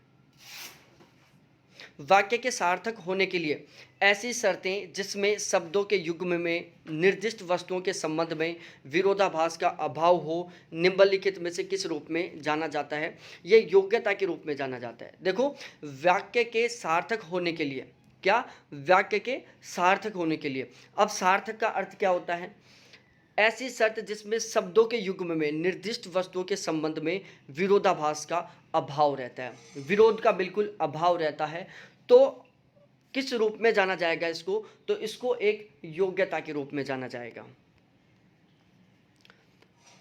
वाक्य के सार्थक होने के लिए ऐसी शर्तें जिसमें शब्दों के युग्म में निर्दिष्ट वस्तुओं के संबंध में विरोधाभास का अभाव हो, निम्नलिखित में से किस रूप में जाना जाता है? ये योग्यता के रूप में जाना जाता है। देखो वाक्य के सार्थक होने के लिए, क्या? वाक्य के सार्थक होने के लिए। अब सार्थक का अर्थ क्या होता है? ऐसी शर्त जिसमें शब्दों के युग्म में निर्दिष्ट वस्तुओं के संबंध में विरोधाभास का अभाव रहता है, विरोध का बिल्कुल अभाव रहता है। तो किस रूप में जाना जाएगा इसको? तो इसको एक योग्यता के रूप में जाना जाएगा।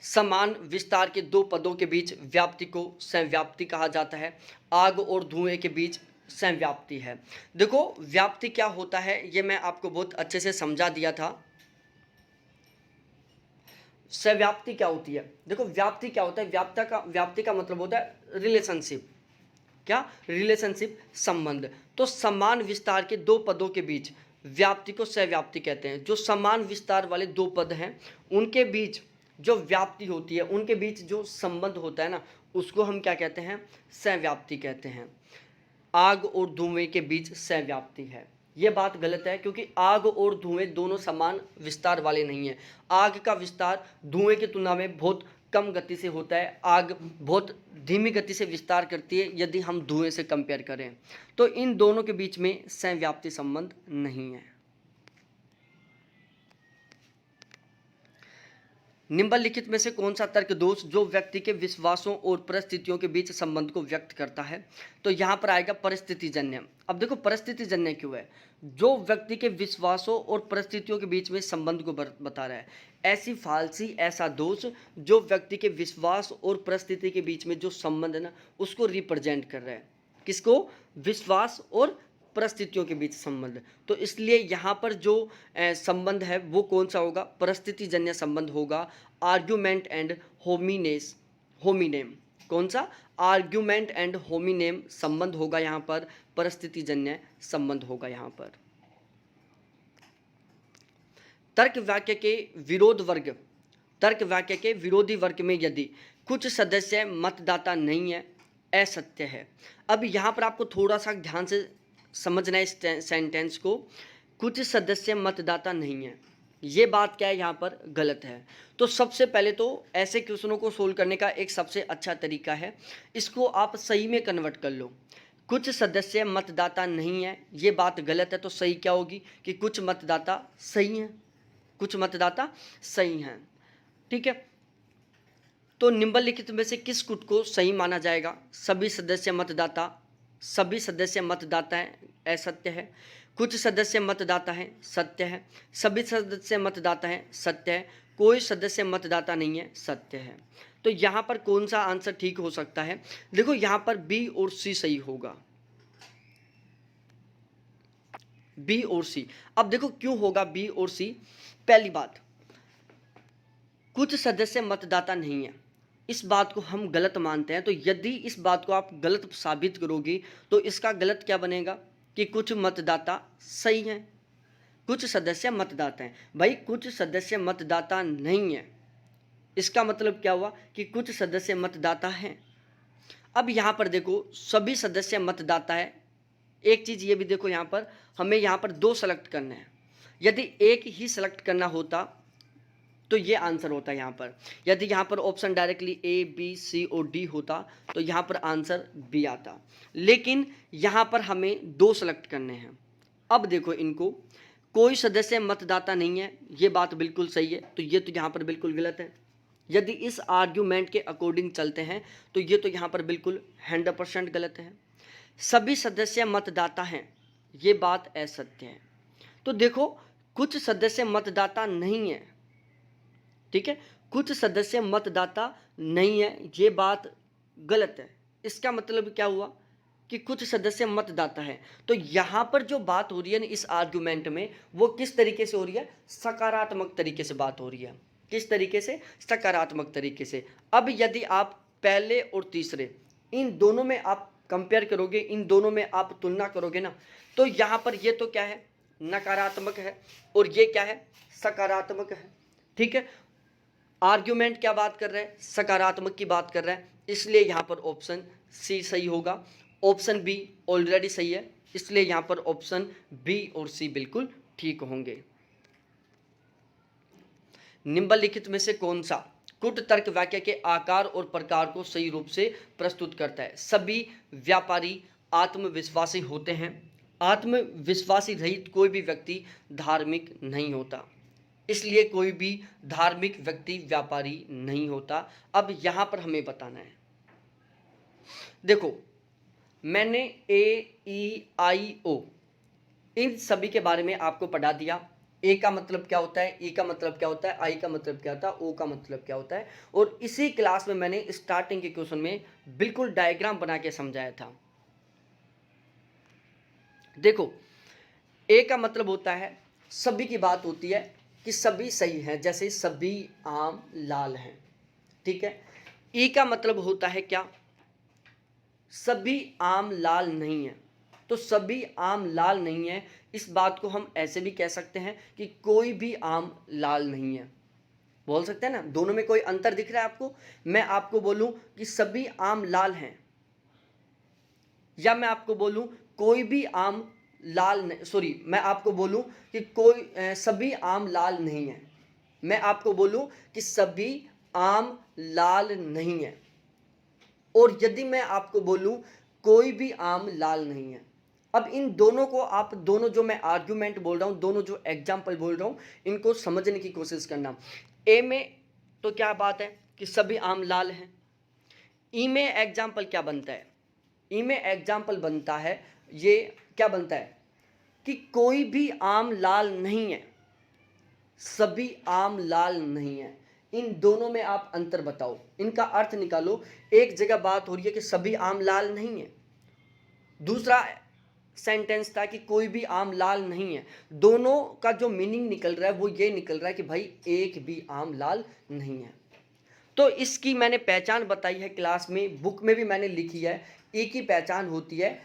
समान विस्तार के 2 पदों के बीच व्याप्ति को संव्याप्ति कहा जाता है। आग और धुएं के बीच संव्याप्ति है। देखो व्याप्ति क्या होता है ये मैं आपको बहुत अच्छे से समझा दिया था। संव्याप्ति क्या होती है? देखो व्याप्ति क्या होता है? व्याप्ति का मतलब होता है रिलेशनशिप। क्या? रिलेशनशिप, संबंध। तो समान विस्तार के 2 पदों के बीच व्याप्ति को संव्याप्ति कहते हैं। जो समान विस्तार वाले 2 पद हैं उनके बीच जो व्याप्ति होती है, उनके बीच जो संबंध होता है ना, उसको हम क्या कहते हैं? संव्याप्ति कहते हैं। आग और धुएं के बीच संव्याप्ति है, ये बात गलत है, क्योंकि आग और धुएं दोनों समान विस्तार वाले नहीं हैं। आग का विस्तार धुएं की तुलना में बहुत कम गति से होता है। आग बहुत धीमी गति से विस्तार करती है यदि हम धुएं से कंपेयर करें। तो इन दोनों के बीच में संव्याप्ति संबंध नहीं है। निम्नलिखित में से कौन सा तर्क दोष जो व्यक्ति के विश्वासों और परिस्थितियों के बीच संबंध को व्यक्त करता है? तो यहाँ पर आएगा परिस्थितिजन्य। अब देखो परिस्थितिजन्य क्यों है? जो व्यक्ति के विश्वासों और परिस्थितियों के बीच में संबंध को बता रहा है। ऐसी फालसी, ऐसा दोष जो व्यक्ति के विश्वास और परिस्थिति के बीच में जो संबंध है ना, उसको रिप्रेजेंट कर रहा है। किसको? विश्वास और परिस्थितियों के बीच संबंध। तो इसलिए यहाँ पर जो संबंध है वो कौन सा होगा? परिस्थितिजन्य संबंध होगा। Argument ad hominem. कौन सा? आर्ग्यूमेंट एंड होमिनेम संबंध होगा यहाँ पर, परिस्थितिजन्य संबंध होगा यहाँ पर। तर्क वाक्य के विरोधी वर्ग में यदि कुछ सदस्य मतदाता नहीं है, असत्य है। अब यहाँ पर आपको थोड़ा सा ध्यान से समझना है इस सेंटेंस को। कुछ सदस्य मतदाता नहीं है, ये बात क्या है? यहाँ पर गलत है। तो सबसे पहले तो ऐसे क्वेश्चनों को सोल्व करने का एक सबसे अच्छा तरीका है, इसको आप सही में कन्वर्ट कर लो। कुछ सदस्य मतदाता नहीं है, ये बात गलत है। तो सही क्या होगी? कि कुछ मतदाता सही हैं, कुछ मतदाता सही हैं, ठीक है। तो निम्नलिखित में से किस कुछ को सही माना जाएगा? सभी सदस्य मतदाता हैं, असत्य है। कुछ सदस्य मतदाता हैं, सत्य है। सभी सदस्य मतदाता हैं, सत्य है। कोई सदस्य मतदाता नहीं है, सत्य है। तो यहाँ पर कौन सा आंसर ठीक हो सकता है? देखो यहाँ पर बी और सी सही होगा, बी और सी। अब देखो क्यों होगा बी और सी? पहली बात, कुछ सदस्य मतदाता नहीं है, इस बात को हम गलत मानते हैं, तो यदि इस बात को आप गलत साबित करोगे तो इसका गलत क्या बनेगा कि कुछ मतदाता सही हैं, कुछ सदस्य मतदाता हैं। भाई कुछ सदस्य मतदाता नहीं है, इसका मतलब क्या हुआ कि कुछ सदस्य मतदाता हैं। अब यहाँ पर देखो सभी सदस्य मतदाता है। एक चीज़ ये भी देखो, यहाँ पर हमें यहाँ पर 2 सेलेक्ट करने हैं। यदि एक ही सेलेक्ट करना होता तो ये आंसर होता है यहाँ पर। यदि यहाँ पर option directly A B C और D होता तो यहाँ पर आंसर B आता, लेकिन यहाँ पर हमें 2 सेलेक्ट करने हैं। अब देखो इनको, कोई सदस्य मतदाता नहीं है, ये बात बिल्कुल सही है, तो ये तो यहाँ पर बिल्कुल गलत है। यदि इस आर्ग्यूमेंट के अकॉर्डिंग चलते हैं तो ये तो यहाँ पर बिल्कुल 100% गलत है। सभी सदस्य मतदाता हैं, ये बात असत्य है। तो देखो कुछ सदस्य मतदाता नहीं है, ठीक है, कुछ सदस्य मतदाता नहीं है, ये बात गलत है। इसका मतलब क्या हुआ कि कुछ सदस्य मतदाता है। तो यहाँ पर जो बात हो रही है ना इस आर्गुमेंट में, वो किस तरीके से हो रही है, सकारात्मक तरीके से बात हो रही है। किस तरीके से, सकारात्मक तरीके से। अब यदि आप पहले और तीसरे इन दोनों में आप कंपेयर करोगे, इन दोनों में आप तुलना करोगे ना, तो यहाँ पर ये तो क्या है, नकारात्मक है, और ये क्या है, सकारात्मक है। ठीक है, आर्ग्यूमेंट क्या बात कर रहा है, सकारात्मक की बात कर रहा है, इसलिए यहाँ पर ऑप्शन सी सही होगा। ऑप्शन बी ऑलरेडी सही है, इसलिए यहाँ पर ऑप्शन बी और सी बिल्कुल ठीक होंगे। निम्नलिखित में से कौन सा कुट तर्क वाक्य के आकार और प्रकार को सही रूप से प्रस्तुत करता है। सभी व्यापारी आत्मविश्वासी होते हैं। आत्मविश्वासी रहित कोई भी व्यक्ति धार्मिक नहीं होता, इसलिए कोई भी धार्मिक व्यक्ति व्यापारी नहीं होता। अब यहाँ पर हमें बताना है, देखो मैंने AEIO इन सभी के बारे में आपको पढ़ा दिया। ए का मतलब क्या होता है, ई का मतलब क्या होता है, आई का मतलब क्या होता है, ओ का मतलब क्या होता है, और इसी क्लास में मैंने स्टार्टिंग के क्वेश्चन में बिल्कुल डायग्राम बना के समझाया था। देखो ए का मतलब होता है, सभी की बात होती है कि सभी सही हैं, जैसे सभी आम लाल हैं। ठीक है, ई का मतलब होता है क्या, सभी आम लाल नहीं है। तो सभी आम लाल नहीं है, इस बात को हम ऐसे भी कह सकते हैं कि कोई भी आम लाल नहीं है। बोल सकते हैं ना, दोनों में कोई अंतर दिख रहा है आपको। मैं आपको बोलूं कि सभी आम लाल हैं, या मैं आपको बोलूं कोई भी आम लाल नहीं, सॉरी मैं आपको बोलूं कि कोई सभी आम लाल नहीं है। मैं आपको बोलूं कि सभी आम लाल नहीं है, और यदि मैं आपको बोलूं कोई भी आम लाल नहीं है। अब इन दोनों को आप, दोनों जो मैं आर्ग्यूमेंट बोल रहा हूं, दोनों जो एग्जाम्पल बोल रहा हूं, इनको समझने की कोशिश करना। ए में तो क्या बात है कि सभी आम लाल हैं। ई में एग्जाम्पल क्या बनता है, ई में एग्जाम्पल बनता है, ये क्या बनता है कि कोई भी आम लाल नहीं है, सभी आम लाल नहीं है। इन दोनों में आप अंतर बताओ, इनका अर्थ निकालो। एक जगह बात हो रही है कि सभी आम लाल नहीं है, दूसरा सेंटेंस था कि कोई भी आम लाल नहीं है। दोनों का जो मीनिंग निकल रहा है वो ये निकल रहा है कि भाई एक भी आम लाल नहीं है। तो इसकी मैंने पहचान बताई है क्लास में, बुक में भी मैंने लिखी है। ए की पहचान होती है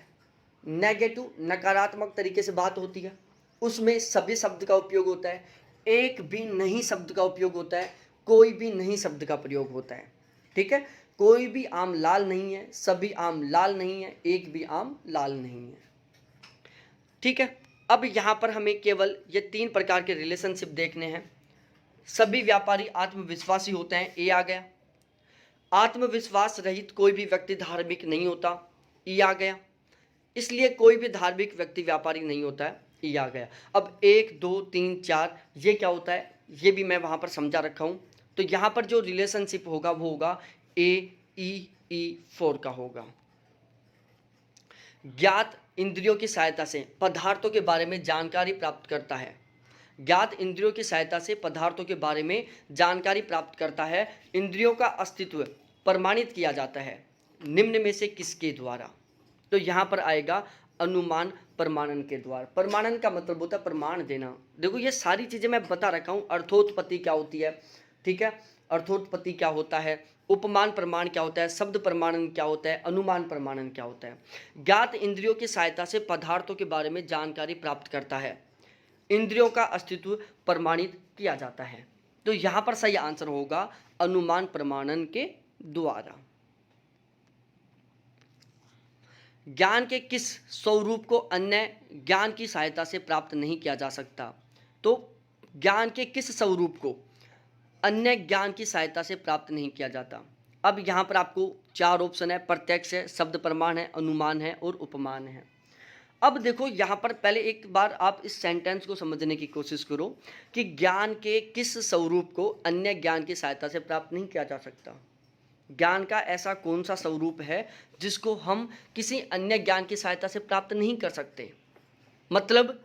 नेगेटिव, नकारात्मक तरीके से बात होती है, उसमें सभी शब्द का उपयोग होता है, एक भी नहीं शब्द का उपयोग होता है, कोई भी नहीं शब्द का प्रयोग होता है। ठीक है, कोई भी आम लाल नहीं है, सभी आम लाल नहीं है, एक भी आम लाल नहीं है। ठीक है, अब यहाँ पर हमें केवल ये 3 प्रकार के रिलेशनशिप देखने हैं। सभी व्यापारी आत्मविश्वासी होते हैं, ए आ गया। आत्मविश्वास रहित कोई भी व्यक्ति धार्मिक नहीं होता, ई आ गया। इसलिए कोई भी धार्मिक व्यक्ति व्यापारी नहीं होता है, ई आ गया। अब 1 2 3 4 ये क्या होता है, ये भी मैं वहाँ पर समझा रखा हूँ। तो यहाँ पर जो रिलेशनशिप होगा वो होगा AEE4 का होगा। ज्ञात इंद्रियों की सहायता से पदार्थों के बारे में जानकारी प्राप्त करता है। ज्ञात इंद्रियों की सहायता से पदार्थों के बारे में जानकारी प्राप्त करता है। इंद्रियों का अस्तित्व प्रमाणित किया जाता है निम्न में से किसके द्वारा। तो यहाँ पर आएगा अनुमान प्रमाणन के द्वारा। प्रमाणन का मतलब होता है प्रमाण देना। देखो ये सारी चीज़ें मैं बता रखा हूँ। अर्थोत्पत्ति क्या होती है, ठीक है, अर्थोत्पत्ति क्या होता है, उपमान प्रमाण क्या होता है, शब्द प्रमाणन क्या होता है, अनुमान प्रमाणन क्या होता है। ज्ञात इंद्रियों की सहायता से पदार्थों के बारे में जानकारी प्राप्त करता है। इंद्रियों का अस्तित्व प्रमाणित किया जाता है। तो यहाँ पर सही आंसर होगा अनुमान प्रमाणन के द्वारा। ज्ञान के किस स्वरूप को अन्य ज्ञान की सहायता से प्राप्त नहीं किया जा सकता। तो ज्ञान के किस स्वरूप को अन्य ज्ञान की सहायता से प्राप्त नहीं किया जाता। अब यहाँ पर आपको 4 ऑप्शन है, प्रत्यक्ष है, शब्द प्रमाण है, अनुमान है और उपमान है। अब देखो यहाँ पर पहले एक बार आप इस सेंटेंस को समझने की कोशिश करो कि ज्ञान के किस स्वरूप को अन्य ज्ञान की सहायता से प्राप्त नहीं किया जा सकता। ज्ञान का ऐसा कौन सा स्वरूप है जिसको हम किसी अन्य ज्ञान की सहायता से प्राप्त नहीं कर सकते। मतलब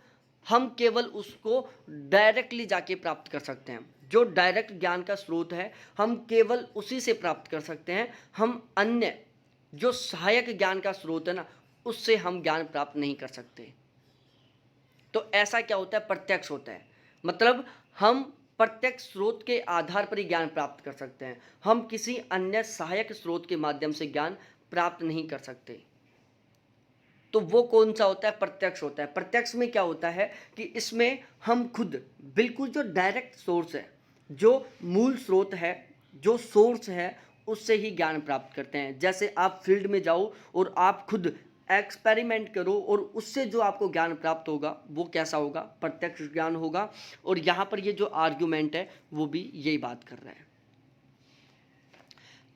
हम केवल उसको डायरेक्टली जाके प्राप्त कर सकते हैं। जो डायरेक्ट ज्ञान का स्रोत है हम केवल उसी से प्राप्त कर सकते हैं। हम अन्य जो सहायक ज्ञान का स्रोत है ना, उससे हम ज्ञान प्राप्त नहीं कर सकते। तो ऐसा क्या होता है, प्रत्यक्ष होता है। मतलब हम प्रत्यक्ष स्रोत के आधार पर ही ज्ञान प्राप्त कर सकते हैं। हम किसी अन्य सहायक स्रोत के माध्यम से ज्ञान प्राप्त नहीं कर सकते। तो वो कौन सा होता है, प्रत्यक्ष होता है। प्रत्यक्ष में क्या होता है कि इसमें हम खुद बिल्कुल जो डायरेक्ट सोर्स है, जो मूल स्रोत है, जो सोर्स है, उससे ही ज्ञान प्राप्त करते हैं। जैसे आप फील्ड में जाओ और आप खुद एक्सपेरिमेंट करो और उससे जो आपको ज्ञान प्राप्त होगा वो कैसा होगा, प्रत्यक्ष ज्ञान होगा। और यहाँ पर ये जो आर्ग्यूमेंट है वो भी यही बात कर रहा है।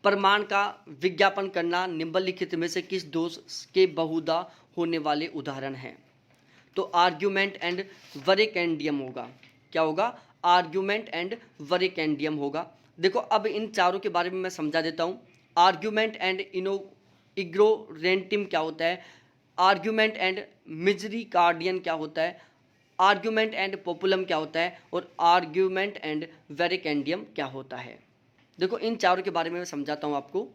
प्रमाण का विज्ञापन करना निम्नलिखित में से किस दोष के बहुधा होने वाले उदाहरण हैं। तो आर्ग्यूमेंट एंड वरेकेंडियम होगा। क्या होगा, आर्ग्यूमेंट एंड वरेकेंडियम होगा। देखो अब इन चारों के बारे में मैं समझा देता हूँ। आर्ग्यूमेंट एंड इग्नोरेंटिम क्या होता है, आर्ग्यूमेंट एंड मिजरिकार्डियन क्या होता है, आर्ग्यूमेंट एंड पोपुलम क्या होता है और आर्ग्यूमेंट एंड वेरिकेंडियम क्या होता है। देखो इन चारों के बारे में मैं समझाता हूँ आपको।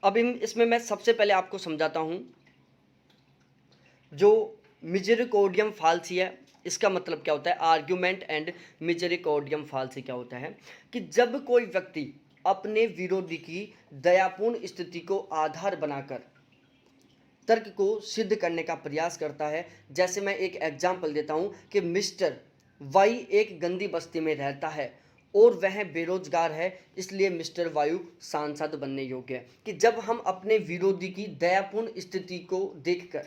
अब इसमें मैं सबसे पहले आपको समझाता हूँ जो मिजरिकॉर्डियम फाल्सी है, इसका मतलब क्या होता है। आर्ग्यूमेंट एंड मिजरिकॉर्डियम फाल्सी क्या होता है कि जब कोई व्यक्ति अपने विरोधी की दयापूर्ण स्थिति को आधार बनाकर तर्क को सिद्ध करने का प्रयास करता है। जैसे मैं एक एग्जाम्पल देता हूँ कि मिस्टर वाई एक गंदी बस्ती में रहता है और वह बेरोजगार है, इसलिए मिस्टर वायु सांसद बनने योग्य है। कि जब हम अपने विरोधी की दयापूर्ण स्थिति को देखकर,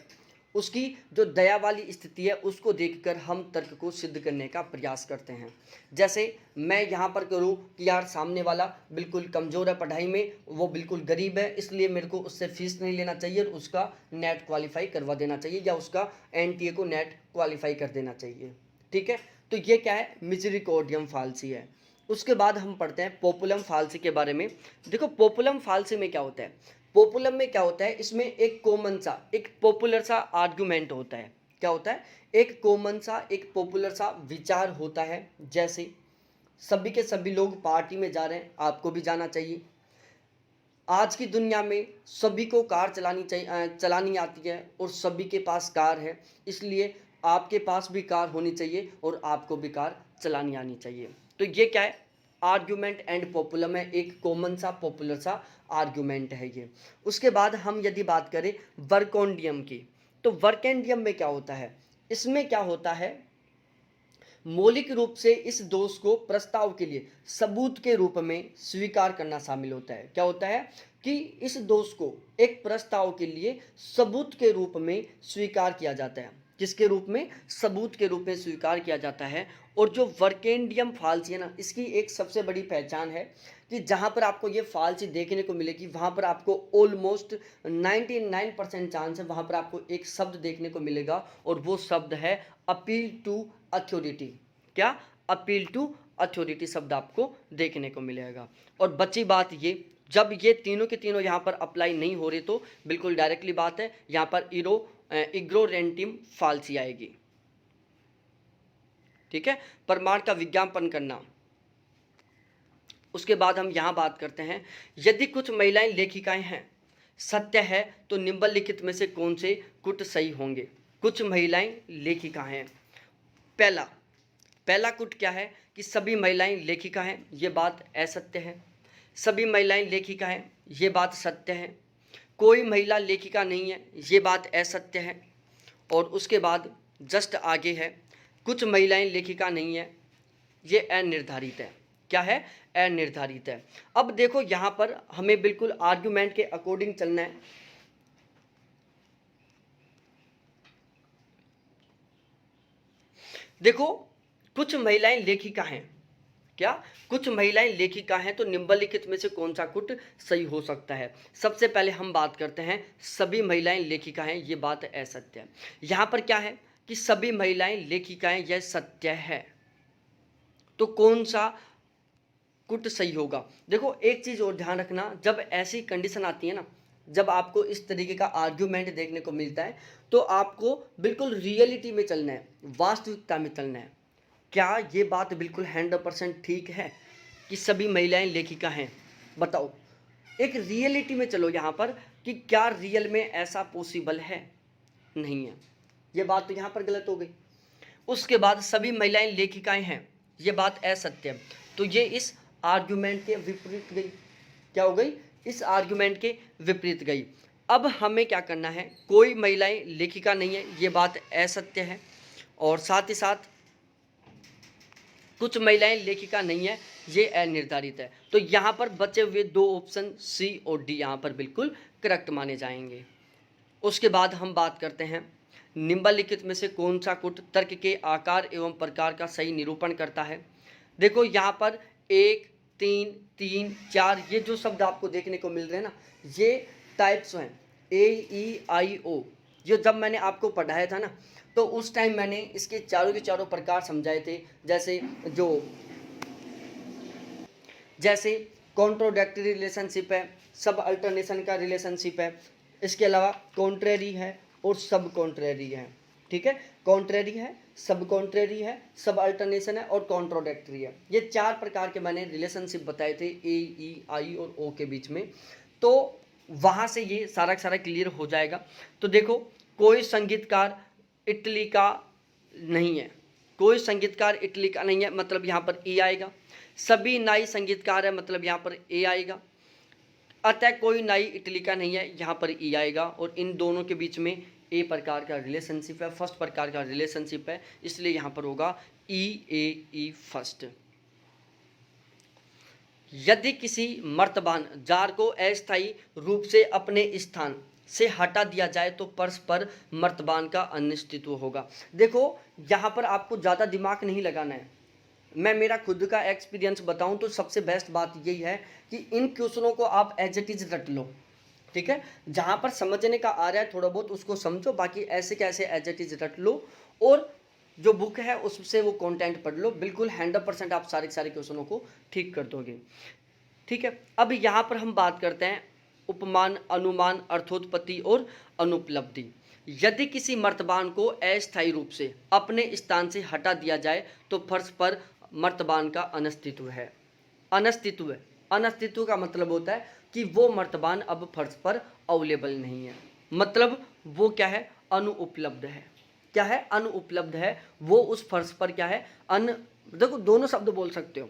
उसकी जो दया वाली स्थिति है उसको देखकर हम तर्क को सिद्ध करने का प्रयास करते हैं। जैसे मैं यहाँ पर करूँ कि यार सामने वाला बिल्कुल कमज़ोर है पढ़ाई में, वो बिल्कुल गरीब है, इसलिए मेरे को उससे फीस नहीं लेना चाहिए और उसका नेट क्वालिफाई करवा देना चाहिए या उसका एनटीए को नेट क्वालिफाई कर देना चाहिए। ठीक है, तो ये क्या है, मिजरिकॉर्डियम फाल्सी है। उसके बाद हम पढ़ते हैं पोपुलम फाल्सी के बारे में। देखो पोपुलम फाल्सी में क्या होता है, पोपुलम में क्या होता है, इसमें एक कॉमन सा, एक पॉपुलर सा आर्गुमेंट होता है। क्या होता है, एक कॉमन सा, एक पॉपुलर सा विचार होता है। जैसे सभी के सभी लोग पार्टी में जा रहे हैं, आपको भी जाना चाहिए। आज की दुनिया में सभी को कार चलानी आती है और सभी के पास कार है, इसलिए आपके पास भी कार होनी चाहिए और आपको भी कार चलानी आनी चाहिए। तो ये क्या है, आर्ग्यूमेंट एंड पॉपुलम है, एक कॉमन सा पॉपुलर सा आर्ग्यूमेंट है ये। उसके बाद हम यदि बात करें वर्कोंडियम की, तो वर्केंडियम में क्या होता है, इसमें क्या होता है, मौलिक रूप से इस दोष को प्रस्ताव के लिए सबूत के रूप में स्वीकार करना शामिल होता है। क्या होता है कि इस दोष को एक प्रस्ताव के लिए सबूत के रूप में स्वीकार किया जाता है। किसके रूप में, सबूत के रूप में स्वीकार किया जाता है। और जो वर्केंडियम फाल्सी है ना, इसकी एक सबसे बड़ी पहचान है कि जहाँ पर आपको ये फाल्सी देखने को मिलेगी वहाँ पर आपको ऑलमोस्ट 99% चांस है वहाँ पर आपको एक शब्द देखने को मिलेगा और वो शब्द है अपील टू अथॉरिटी। क्या, अपील टू अथॉरिटी शब्द आपको देखने को मिलेगा। और बची बात ये, जब ये तीनों के तीनों यहाँ पर अप्लाई नहीं हो रहे तो बिल्कुल डायरेक्टली बात है, यहाँ पर इग्नोरेंटिम फाल्सी आएगी। ठीक है, प्रमाण का विज्ञापन करना। उसके बाद हम यहाँ बात करते हैं, यदि कुछ महिलाएं लेखिकाएं हैं, सत्य है तो निम्नलिखित में से कौन से कुछ सही होंगे। कुछ महिलाएं लेखिका हैं। पहला, पहला कुट क्या है कि सभी महिलाएं लेखिका हैं, ये बात असत्य है। सभी महिलाएं लेखिका हैं, ये बात सत्य है। कोई महिला लेखिका नहीं है, ये बात असत्य है। और उसके बाद जस्ट आगे है कुछ महिलाएं लेखिका नहीं है, ये अनिर्धारित है। क्या है? अनिर्धारित है। अब देखो यहाँ पर हमें बिल्कुल आर्गुमेंट के अकॉर्डिंग चलना है। देखो कुछ महिलाएं लेखिका हैं, क्या कुछ महिलाएं लेखिका हैं, तो निम्नलिखित में से कौन सा कुट सही हो सकता है? सबसे पहले हम बात करते हैं सभी महिलाएं लेखिका हैं, ये बात असत्य है। यहाँ पर क्या है कि सभी महिलाएं लेखिकाएं, यह सत्य है। तो कौन सा कुट सही होगा? देखो एक चीज़ और ध्यान रखना, जब ऐसी कंडीशन आती है ना, जब आपको इस तरीके का आर्ग्यूमेंट देखने को मिलता है, तो आपको बिल्कुल रियलिटी में चलना है, वास्तविकता में चलना है। क्या ये बात बिल्कुल 100% ठीक है कि सभी महिलाएं लेखिका हैं? बताओ, एक रियलिटी में चलो यहाँ पर कि क्या रियल में ऐसा पॉसिबल है? नहीं है। ये बात तो यहाँ पर गलत हो गई। उसके बाद सभी महिलाएं लेखिकाएं हैं, ये बात असत्य है, तो ये इस आर्ग्यूमेंट के विपरीत गई। क्या हो गई? इस आर्ग्यूमेंट के विपरीत गई। अब हमें क्या करना है? कोई महिलाएं लेखिका नहीं है, ये बात असत्य है। और साथ ही साथ कुछ महिलाएं लेखिका नहीं है, ये अनिर्धारित है। तो यहाँ पर बचे हुए दो ऑप्शन सी और डी यहाँ पर बिल्कुल करेक्ट माने जाएंगे। उसके बाद हम बात करते हैं निम्नलिखित में से कौन सा कुट तर्क के आकार एवं प्रकार का सही निरूपण करता है? देखो यहाँ पर 1, 3, 3, 4 ये जो शब्द आपको देखने को मिल रहे हैं ना, ये टाइप्स हैं AEIO। ये जब मैंने आपको पढ़ाया था ना, तो उस टाइम मैंने इसके चारों के चारों प्रकार समझाए थे। जैसे कॉन्ट्रोडक्टरी रिलेशनशिप है, सब अल्टरनेशन का रिलेशनशिप है, इसके अलावा कॉन्ट्रेरी है और सब कॉन्ट्रेरी है। ठीक है, कॉन्ट्रेरी है, सब कॉन्ट्रेरी है, सब अल्टरनेशन है और कॉन्ट्रोडक्टरी है। ये 4 प्रकार के मैंने रिलेशनशिप बताए थे AEI और O के बीच में। तो वहाँ से ये सारा सारा क्लियर हो जाएगा। तो देखो कोई संगीतकार इटली का नहीं है, कोई संगीतकार इटली का नहीं है, मतलब यहाँ पर E आएगा। सभी नाई संगीतकार है, मतलब यहाँ पर A आएगा। अतः कोई नाई इटली का नहीं है, यहाँ पर E आएगा। और इन दोनों के बीच में ए प्रकार का रिलेशनशिप है, फर्स्ट प्रकार का रिलेशनशिप है, इसलिए यहाँ पर होगा EAE फर्स्ट। यदि किसी मर्तबान जार को अस्थायी रूप से अपने स्थान से हटा दिया जाए तो परस्पर मर्तबान का अनिश्चित्व होगा। देखो यहाँ पर आपको ज़्यादा दिमाग नहीं लगाना है। मैं मेरा खुद का एक्सपीरियंस बताऊं तो सबसे बेस्ट बात यही है कि इन क्वेश्चनों को आप एज इट इज रट लो। ठीक है, जहाँ पर समझने का आ रहा है थोड़ा बहुत उसको समझो, बाकी ऐसे कैसे एज इट इज रट लो और जो बुक है उससे वो कंटेंट पढ़ लो। बिल्कुल 100% आप सारे क्वेश्चनों को ठीक कर दोगे। ठीक है, अब यहाँ पर हम बात करते हैं उपमान, अनुमान, अर्थोत्पत्ति और अनुपलब्धि। यदि किसी मर्तबान को अस्थायी रूप से अपने स्थान से हटा दिया जाए तो फर्श पर मर्तबान का अनस्तित्व है। अनस्तित्व है, अनस्तित्व का मतलब होता है कि वो मर्तबान अब फर्श पर अवेलेबल नहीं है, मतलब वो क्या है? अनुपलब्ध है। क्या है? अनुपलब्ध है। वो उस फर्श पर क्या है? देखो दोनों शब्द बोल सकते हो।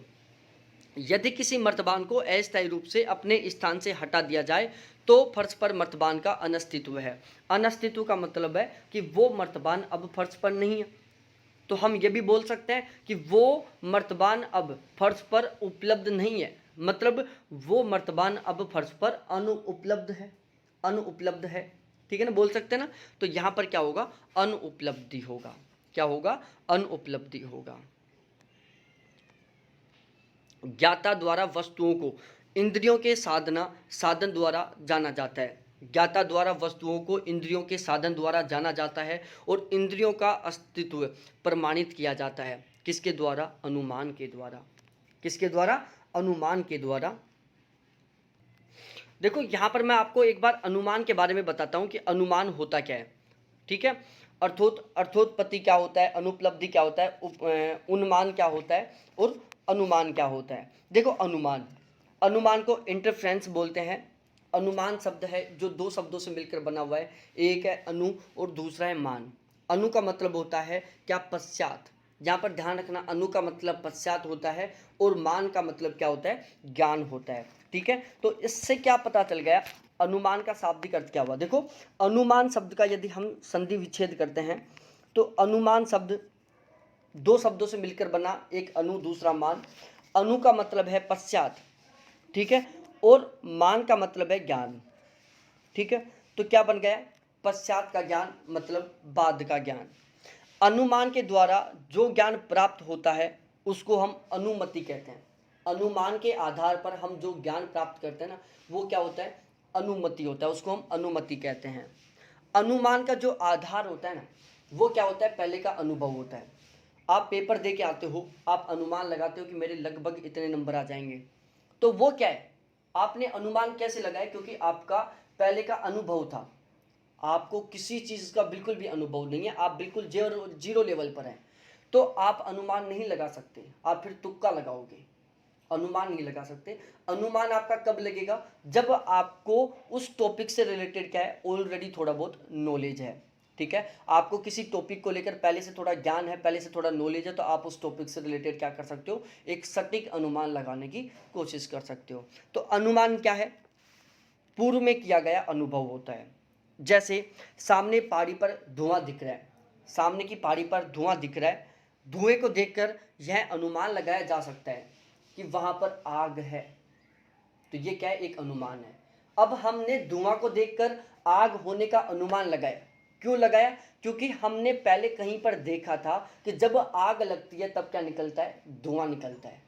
यदि किसी मर्तबान को अस्थायी रूप से अपने स्थान से हटा दिया जाए तो फर्श पर मर्तबान का अनस्तित्व है। अनस्तित्व का मतलब है कि वो मर्तबान अब फर्श पर नहीं है। तो हम ये भी बोल सकते हैं कि वो मर्तबान अब फर्श पर उपलब्ध नहीं है, मतलब वो मर्तबान अब फर्श पर अनुपलब्ध है। अनुपलब्ध है, ठीक है ना, बोल सकते हैं ना। तो यहाँ पर क्या होगा? अनुपलब्धि होगा। क्या होगा? अनुपलब्धि होगा। ज्ञाता द्वारा वस्तुओं को इंद्रियों के साधन द्वारा जाना जाता है। ज्ञाता द्वारा वस्तुओं को इंद्रियों के साधन द्वारा जाना जाता है और इंद्रियों का अस्तित्व प्रमाणित किया जाता है। किसके द्वारा? अनुमान के द्वारा। किसके द्वारा? अनुमान के द्वारा। देखो यहाँ पर मैं आपको एक बार अनुमान के बारे में बताता हूँ कि अनुमान होता क्या है। ठीक है, अर्थोत्पत्ति क्या होता है, अनुपलब्धि क्या होता है, उन्मान क्या होता है और अनुमान क्या होता है। देखो अनुमान को इंटरफ्रेंस बोलते हैं। अनुमान शब्द है जो दो शब्दों से मिलकर बना हुआ है, एक है अनु और दूसरा है मान। अनु का मतलब होता है क्या? पश्चात। यहाँ पर ध्यान रखना, अनु का मतलब पश्चात होता है और मान का मतलब क्या होता है, ज्ञान होता है। ठीक है, तो इससे क्या पता चल गया, अनुमान का शाब्दिक अर्थ क्या हुआ। देखो, अनुमान शब्द का यदि हम संधि विच्छेद करते हैं तो अनुमान शब्द दो शब्दों से मिलकर बना, एक अनु दूसरा मान। अनु का मतलब है पश्चात, ठीक है, और मान का मतलब है ज्ञान। ठीक है, तो क्या बन गया, पश्चात का ज्ञान मतलब बाद का ज्ञान। अनुमान के द्वारा जो ज्ञान प्राप्त होता है उसको हम अनुमति कहते हैं। अनुमान के आधार पर हम जो ज्ञान प्राप्त करते हैं ना, वो क्या होता है, अनुमति होता है, उसको हम अनुमति कहते हैं। अनुमान का जो आधार होता है ना, वो क्या होता है, पहले का अनुभव होता है। आप पेपर दे के आते हो, आप अनुमान लगाते हो कि मेरे लगभग इतने नंबर आ जाएंगे, तो वो क्या है, आपने अनुमान कैसे लगाया, क्योंकि आपका पहले का अनुभव था। आपको किसी चीज़ का बिल्कुल भी अनुभव नहीं है, आप बिल्कुल जीरो लेवल पर हैं, तो आप अनुमान नहीं लगा सकते, आप फिर तुक्का लगाओगे, अनुमान नहीं लगा सकते। अनुमान आपका कब लगेगा, जब आपको उस टॉपिक से रिलेटेड क्या है, ऑलरेडी थोड़ा बहुत नॉलेज है। ठीक है, आपको किसी टॉपिक को लेकर पहले से थोड़ा ज्ञान है, पहले से थोड़ा नॉलेज है, तो आप उस टॉपिक से रिलेटेड क्या कर सकते हो, एक सटीक अनुमान लगाने की कोशिश कर सकते हो। तो अनुमान क्या है, पूर्व में किया गया अनुभव होता है। जैसे सामने पहाड़ी पर धुआं दिख रहा है, सामने की पहाड़ी पर धुआं दिख रहा है, धुएं को देखकर यह अनुमान लगाया जा सकता है कि वहां पर आग है, तो ये क्या है, एक अनुमान है। अब हमने धुआं को देखकर आग होने का अनुमान लगाया, क्यों लगाया, क्योंकि हमने पहले कहीं पर देखा था कि जब आग लगती है तब क्या निकलता है, धुआं निकलता है।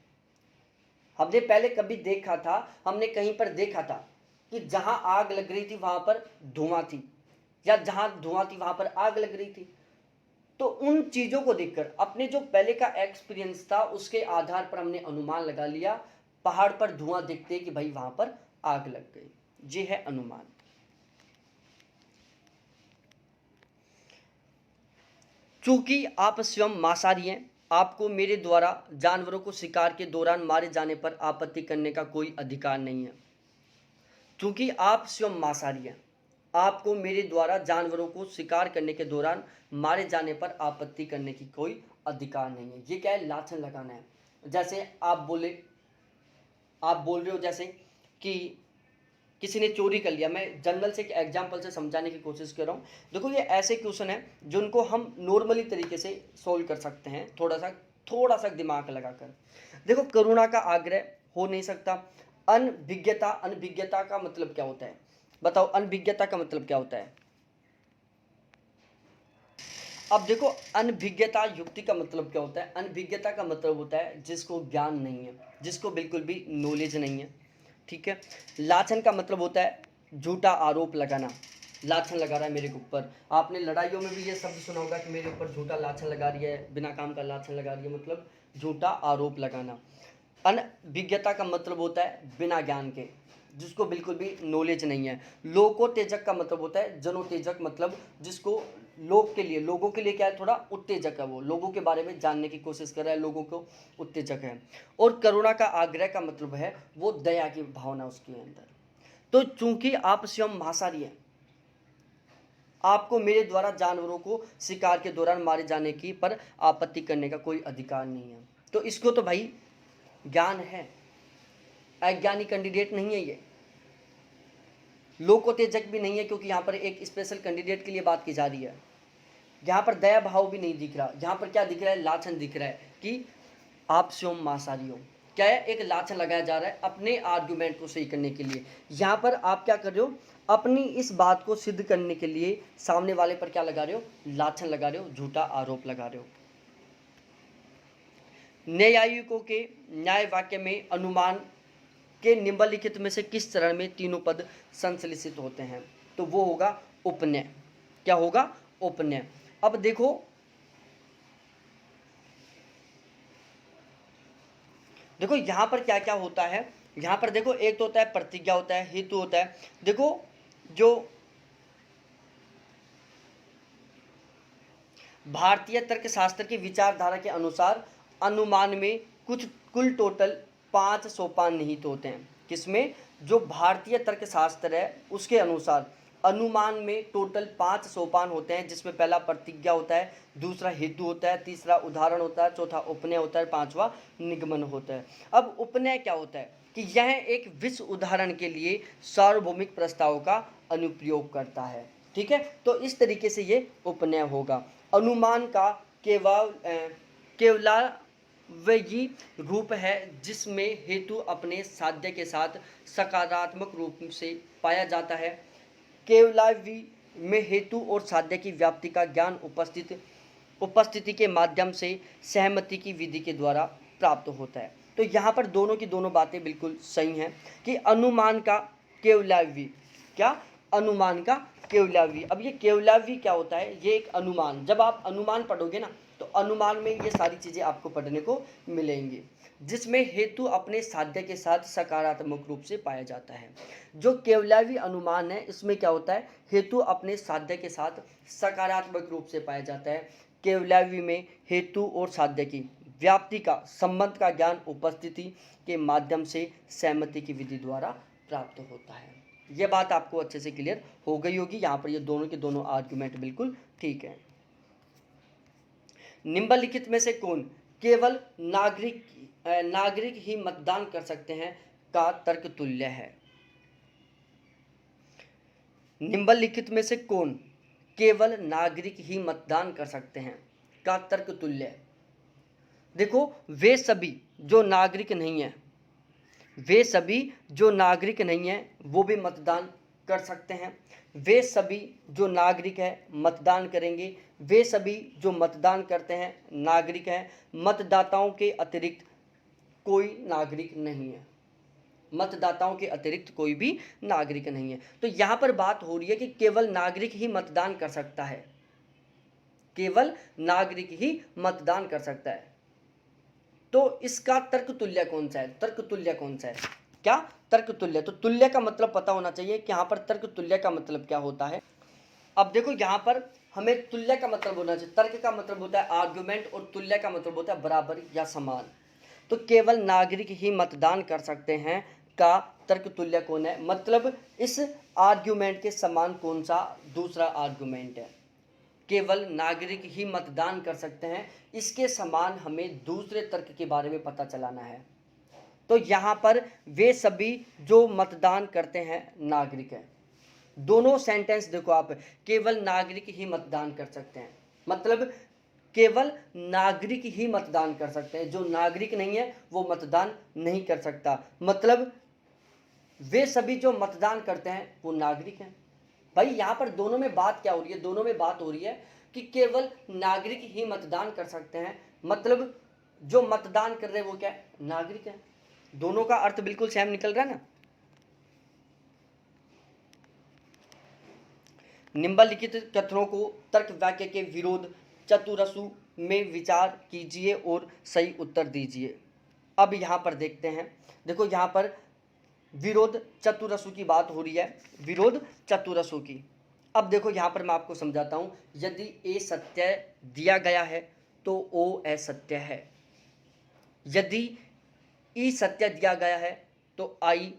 हमने पहले कभी देखा था, हमने कहीं पर देखा था कि जहां आग लग रही थी वहां पर धुआं थी, या जहां धुआं थी वहां पर आग लग रही थी। तो उन चीजों को देखकर, अपने जो पहले का एक्सपीरियंस था उसके आधार पर हमने अनुमान लगा लिया, पहाड़ पर धुआं देखते कि भाई वहां पर आग लग गई, ये है अनुमान। चूंकि आप स्वयं मांसाहारी हैं, आपको मेरे द्वारा जानवरों को शिकार के दौरान मारे जाने पर आपत्ति करने का कोई अधिकार नहीं है। चूंकि आप स्वयं मांसाहारी हैं, आपको मेरे द्वारा जानवरों को शिकार करने के दौरान मारे जाने पर आपत्ति करने की कोई अधिकार नहीं है। ये क्या है, लाछन लगाना है। जैसे आप बोल रहे हो जैसे कि किसी ने चोरी कर लिया, मैं जनरल से एक एग्जाम्पल से समझाने की कोशिश कर रहा हूँ। देखो, ये ऐसे क्वेश्चन है जिनको हम नॉर्मली तरीके से सोल्व कर सकते हैं, थोड़ा सा दिमाग लगाकर। देखो, करुणा का आग्रह हो नहीं सकता। अनभिज्ञता का मतलब क्या होता है, बताओ, अनभिज्ञता का मतलब क्या होता है। अब देखो, अनभिज्ञता युक्ति का मतलब क्या होता है, अनभिज्ञता का मतलब होता है जिसको ज्ञान नहीं है, जिसको बिल्कुल भी नॉलेज नहीं है। ठीक है, लाछन का मतलब होता है झूठा आरोप लगाना, लाछन लगा रहा है मेरे ऊपर। आपने लड़ाइयों में भी ये शब्द सुना होगा कि मेरे ऊपर झूठा लाछन लगा रही है, बिना काम का लाछन लगा रही है, मतलब झूठा आरोप लगाना। अनभिज्ञता का मतलब होता है बिना ज्ञान के, जिसको बिल्कुल भी नॉलेज नहीं है। लोकोत्तेजक का मतलब होता है जनोत्तेजक, मतलब जिसको लोगों के लिए क्या है, थोड़ा उत्तेजक है, वो लोगों के बारे में जानने की कोशिश कर रहा है, लोगों को उत्तेजक है। और करुणा का आग्रह का मतलब है वो दया की भावना उसके अंदर। तो चूंकि आप स्वयं मांसाहारी हैं, आपको मेरे द्वारा जानवरों को शिकार के दौरान मारे जाने की पर आपत्ति करने का कोई अधिकार नहीं है। तो इसको तो भाई ज्ञान है, अज्ञानी कैंडिडेट नहीं है ये, लोकोत्तेजक भी नहीं है, क्योंकि यहाँ पर एक स्पेशल कैंडिडेट के लिए बात की जा रही है। यहाँ पर दया भाव भी नहीं दिख रहा, यहाँ पर क्या दिख रहा है, लाछन दिख रहा है कि आप स्वयं मांसाहारी हो। क्या है, एक लाछन लगाया जा रहा है अपने आर्ग्यूमेंट को सही करने के लिए। यहाँ पर आप क्या कर रहे हो, अपनी इस बात को सिद्ध करने के लिए सामने वाले पर क्या लगा रहे हो, लाछन लगा रहे हो, झूठा आरोप लगा रहे हो। न्यायिकों के न्याय वाक्य में अनुमान के निम्नलिखित में से किस चरण में तीनों पद संश्लेषित होते हैं, तो वो होगा उपनय। क्या होगा, उपनय। अब देखो, यहां पर क्या क्या होता है, यहां पर देखो, एक तो होता है प्रतिज्ञा, होता है हेतु, होता है। देखो, जो भारतीय तर्कशास्त्र की विचारधारा के अनुसार अनुमान में कुल टोटल 5 सोपान निहित होते हैं। किसमें, जो भारतीय तर्कशास्त्र है उसके अनुसार अनुमान में टोटल 5 सोपान होते हैं, जिसमें पहला प्रतिज्ञा होता है, दूसरा हेतु होता है, तीसरा उदाहरण होता है, चौथा उपनय होता है, पांचवा निगमन होता है। अब उपनय क्या होता है कि यह एक विश्व उदाहरण के लिए सार्वभौमिक प्रस्ताव का अनुप्रयोग करता है। ठीक है, तो इस तरीके से ये उपनय होगा। अनुमान का केवलावयी रूप है जिसमें हेतु अपने साध्य के साथ सकारात्मक रूप से पाया जाता है। केवलावयी में हेतु और साध्य की व्याप्ति का ज्ञान उपस्थिति के माध्यम से सहमति की विधि के द्वारा प्राप्त होता है। तो यहाँ पर दोनों की दोनों बातें बिल्कुल सही हैं कि अनुमान का केवलावयी, क्या अनुमान का केवलावयी। अब ये केवलावयी क्या होता है, ये एक अनुमान, जब आप अनुमान पढ़ोगे ना तो अनुमान में ये सारी चीज़ें आपको पढ़ने को मिलेंगी, जिसमें हेतु अपने साध्य के साथ सकारात्मक रूप से पाया जाता है। जो केवलावयी अनुमान है इसमें क्या होता है, हेतु अपने साध्य के साथ सकारात्मक रूप से पाया जाता है। केवलावयी में हेतु और साध्य की व्याप्ति का संबंध का ज्ञान उपस्थिति के माध्यम से सहमति की विधि द्वारा प्राप्त होता है। यह बात आपको अच्छे से क्लियर हो गई होगी। यहाँ पर ये दोनों के दोनों आर्गुमेंट बिल्कुल ठीक है। निम्नलिखित में से कौन केवल नागरिक ही मतदान कर सकते हैं का तर्क तुल्य है। निम्नलिखित में से कौन केवल नागरिक ही मतदान कर सकते हैं का तर्क तुल्य है। देखो, वे सभी जो नागरिक नहीं है, वे सभी जो नागरिक नहीं है वो भी मतदान कर सकते हैं। वे सभी जो नागरिक है मतदान करेंगे। वे सभी जो मतदान करते हैं नागरिक हैं। मतदाताओं के अतिरिक्त कोई नागरिक नहीं है। मतदाताओं के अतिरिक्त कोई भी नागरिक नहीं है। तो यहाँ पर बात हो रही है कि केवल नागरिक ही मतदान कर सकता है, केवल नागरिक ही मतदान कर सकता है। तो इसका तर्क तुल्य कौन सा है, तर्क तुल्य कौन सा है, क्या तर्क तुल्य। तो तुल्य का मतलब पता होना चाहिए कि यहाँ पर तर्क तुल्य का मतलब क्या होता है। अब देखो, यहाँ पर हमें तुल्य का मतलब होना चाहिए। तर्क का मतलब होता है आर्गुमेंट और तुल्य का मतलब होता है बराबर या समान। तो केवल नागरिक ही मतदान कर सकते हैं का तर्क तुल्य कौन है, मतलब इस आर्ग्यूमेंट के समान कौन सा दूसरा आर्गुमेंट है। केवल नागरिक ही मतदान कर सकते हैं, इसके समान हमें दूसरे तर्क के बारे में पता चलाना है। तो यहाँ पर वे सभी जो मतदान करते हैं नागरिक हैं। दोनों सेंटेंस देखो आप, केवल नागरिक ही मतदान कर सकते हैं, मतलब केवल नागरिक ही मतदान कर सकते हैं, जो नागरिक नहीं है वो मतदान नहीं कर सकता। मतलब वे सभी जो मतदान करते हैं वो नागरिक हैं। भाई यहाँ पर दोनों में बात क्या हो रही है, दोनों में बात हो रही है कि केवल नागरिक ही मतदान कर सकते हैं, मतलब जो मतदान कर रहे हैं वो क्या है, नागरिक है। दोनों का अर्थ बिल्कुल सेम निकल रहा है ना। निम्नलिखित कथनों को तर्क वाक्य के विरोध चतुरस्रु में विचार कीजिए और सही उत्तर दीजिए। अब यहाँ पर देखते हैं, देखो यहाँ पर विरोध चतुरस्रु की बात हो रही है, विरोध चतुरस्रु की। अब देखो यहाँ पर मैं आपको समझाता हूँ। यदि ए सत्य दिया गया है तो ओ असत्य है। यदि ई सत्य दिया गया है तो आई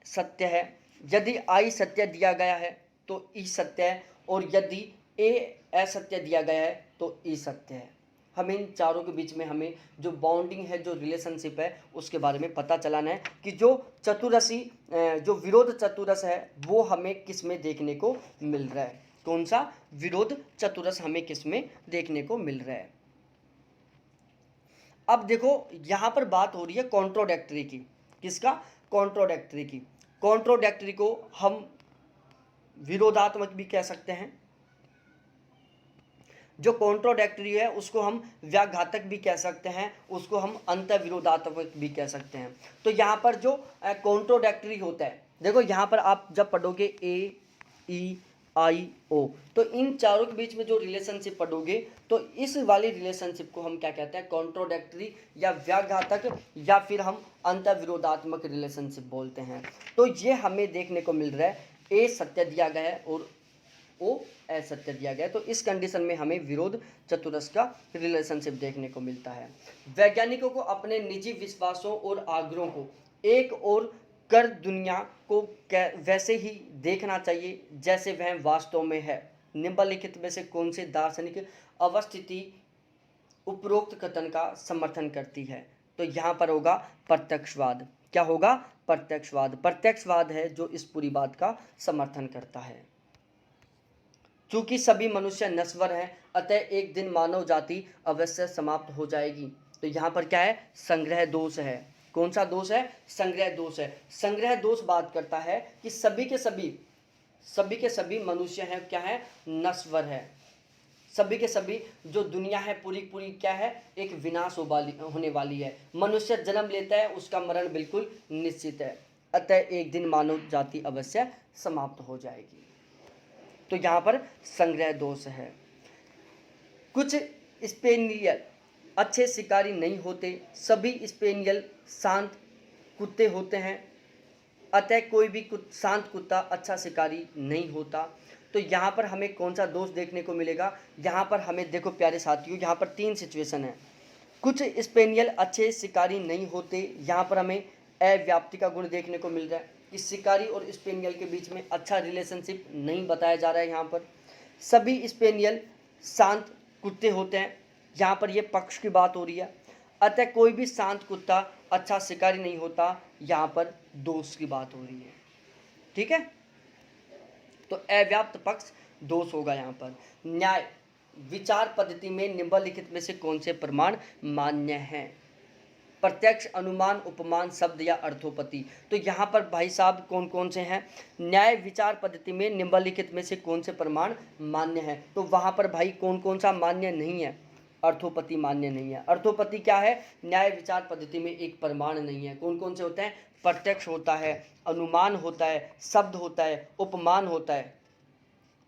सत्य है। यदि आई सत्य दिया गया है तो ई सत्य है, और यदि ए असत्य दिया गया है तो ई सत्य है। हम इन चारों के बीच में हमें जो बाउंडिंग है, जो रिलेशनशिप है, उसके बारे में पता चलाना है कि जो चतुरसी जो विरोध चतुरस है वो हमें किस में देखने को मिल रहा है, कौन सा विरोध चतुरस हमें किस में देखने को मिल रहा है। अब देखो यहाँ पर बात हो रही है कॉन्ट्रोडक्टरी की। किसका, कॉन्ट्रोडक्टरी की। कॉन्ट्रोडक्टरी को हम विरोधात्मक भी कह सकते हैं। जो कॉन्ट्रोडक्टरी है उसको हम व्याघातक भी कह सकते हैं, उसको हम अंतर्विरोधात्मक भी कह सकते हैं। तो यहाँ पर जो कॉन्ट्रोडक्टरी होता है, देखो यहाँ पर आप जब पढ़ोगे ए ई आई ओ, तो इन चारों के बीच में जो रिलेशनशिप पढ़ोगे तो इस वाली रिलेशनशिप को हम क्या कहते हैं, कॉन्ट्रोडक्टरी या व्याघातक, या फिर हम अंतर्विरोधात्मक रिलेशनशिप बोलते हैं। तो ये हमें देखने को मिल रहा है, ए सत्य दिया गया है और ओ असत्य दिया गया है। तो इस कंडीशन में हमें विरोध चतुरस का रिलेशनशिप देखने को मिलता है। वैज्ञानिकों को अपने निजी विश्वासों और आग्रहों को एक और कर दुनिया को वैसे ही देखना चाहिए जैसे वह वास्तव में है। निम्नलिखित में से कौन से दार्शनिक अवस्थिति उपरोक्त कथन का समर्थन करती है? तो यहाँ पर होगा प्रत्यक्षवाद। क्या होगा? प्रत्यक्षवाद। प्रत्यक्षवाद है जो इस पूरी बात का समर्थन करता है। चूंकि सभी मनुष्य नश्वर हैं, अतः एक दिन मानव जाति अवश्य समाप्त हो जाएगी। तो यहाँ पर क्या है? संग्रह दोष है। कौन सा दोष है? संग्रह दोष है। संग्रह दोष बात करता है कि सभी के सभी मनुष्य हैं, क्या है? नश्वर है। सभी के सभी जो दुनिया है पूरी पूरी क्या है? एक विनाश होने वाली है। मनुष्य जन्म लेता है, उसका मरण बिल्कुल निश्चित है। अतः एक दिन मानव जाति अवश्य समाप्त हो जाएगी। तो यहाँ पर संग्रह दोष है। कुछ स्पेनियल अच्छे शिकारी नहीं होते, सभी स्पेनियल शांत कुत्ते होते हैं, अतः कोई भी शांत कुत्ता अच्छा शिकारी नहीं होता। तो यहाँ पर हमें कौन सा दोष देखने को मिलेगा? यहाँ पर हमें देखो प्यारे साथियों, यहाँ पर 3 सिचुएशन है। कुछ स्पेनियल अच्छे शिकारी नहीं होते, यहाँ पर हमें अव्याप्ति का गुण देखने को मिल रहा है कि शिकारी और स्पेनियल के बीच में अच्छा रिलेशनशिप नहीं बताया जा रहा है। यहाँ पर सभी स्पेनियल शांत कुत्ते होते हैं, यहाँ पर ये पक्ष की बात हो रही है। अतः कोई भी शांत कुत्ता अच्छा शिकारी नहीं होता, यहाँ पर दोष की बात हो रही है। ठीक है, तो अव्याप्त पक्ष दोष होगा। यहाँ पर न्याय विचार पद्धति में निम्नलिखित में से कौन से प्रमाण मान्य हैं? प्रत्यक्ष, अनुमान, उपमान, शब्द या अर्थोपति। तो यहाँ पर भाई साहब कौन कौन से हैं? न्याय विचार पद्धति में निम्नलिखित में से कौन से प्रमाण मान्य हैं? तो वहाँ पर भाई कौन कौन सा मान्य नहीं है? अर्थोपति मान्य नहीं है। अर्थोपति क्या है? न्याय विचार पद्धति में एक प्रमाण नहीं है। कौन कौन से होते हैं? प्रत्यक्ष होता है, अनुमान होता है, शब्द होता है, उपमान होता है।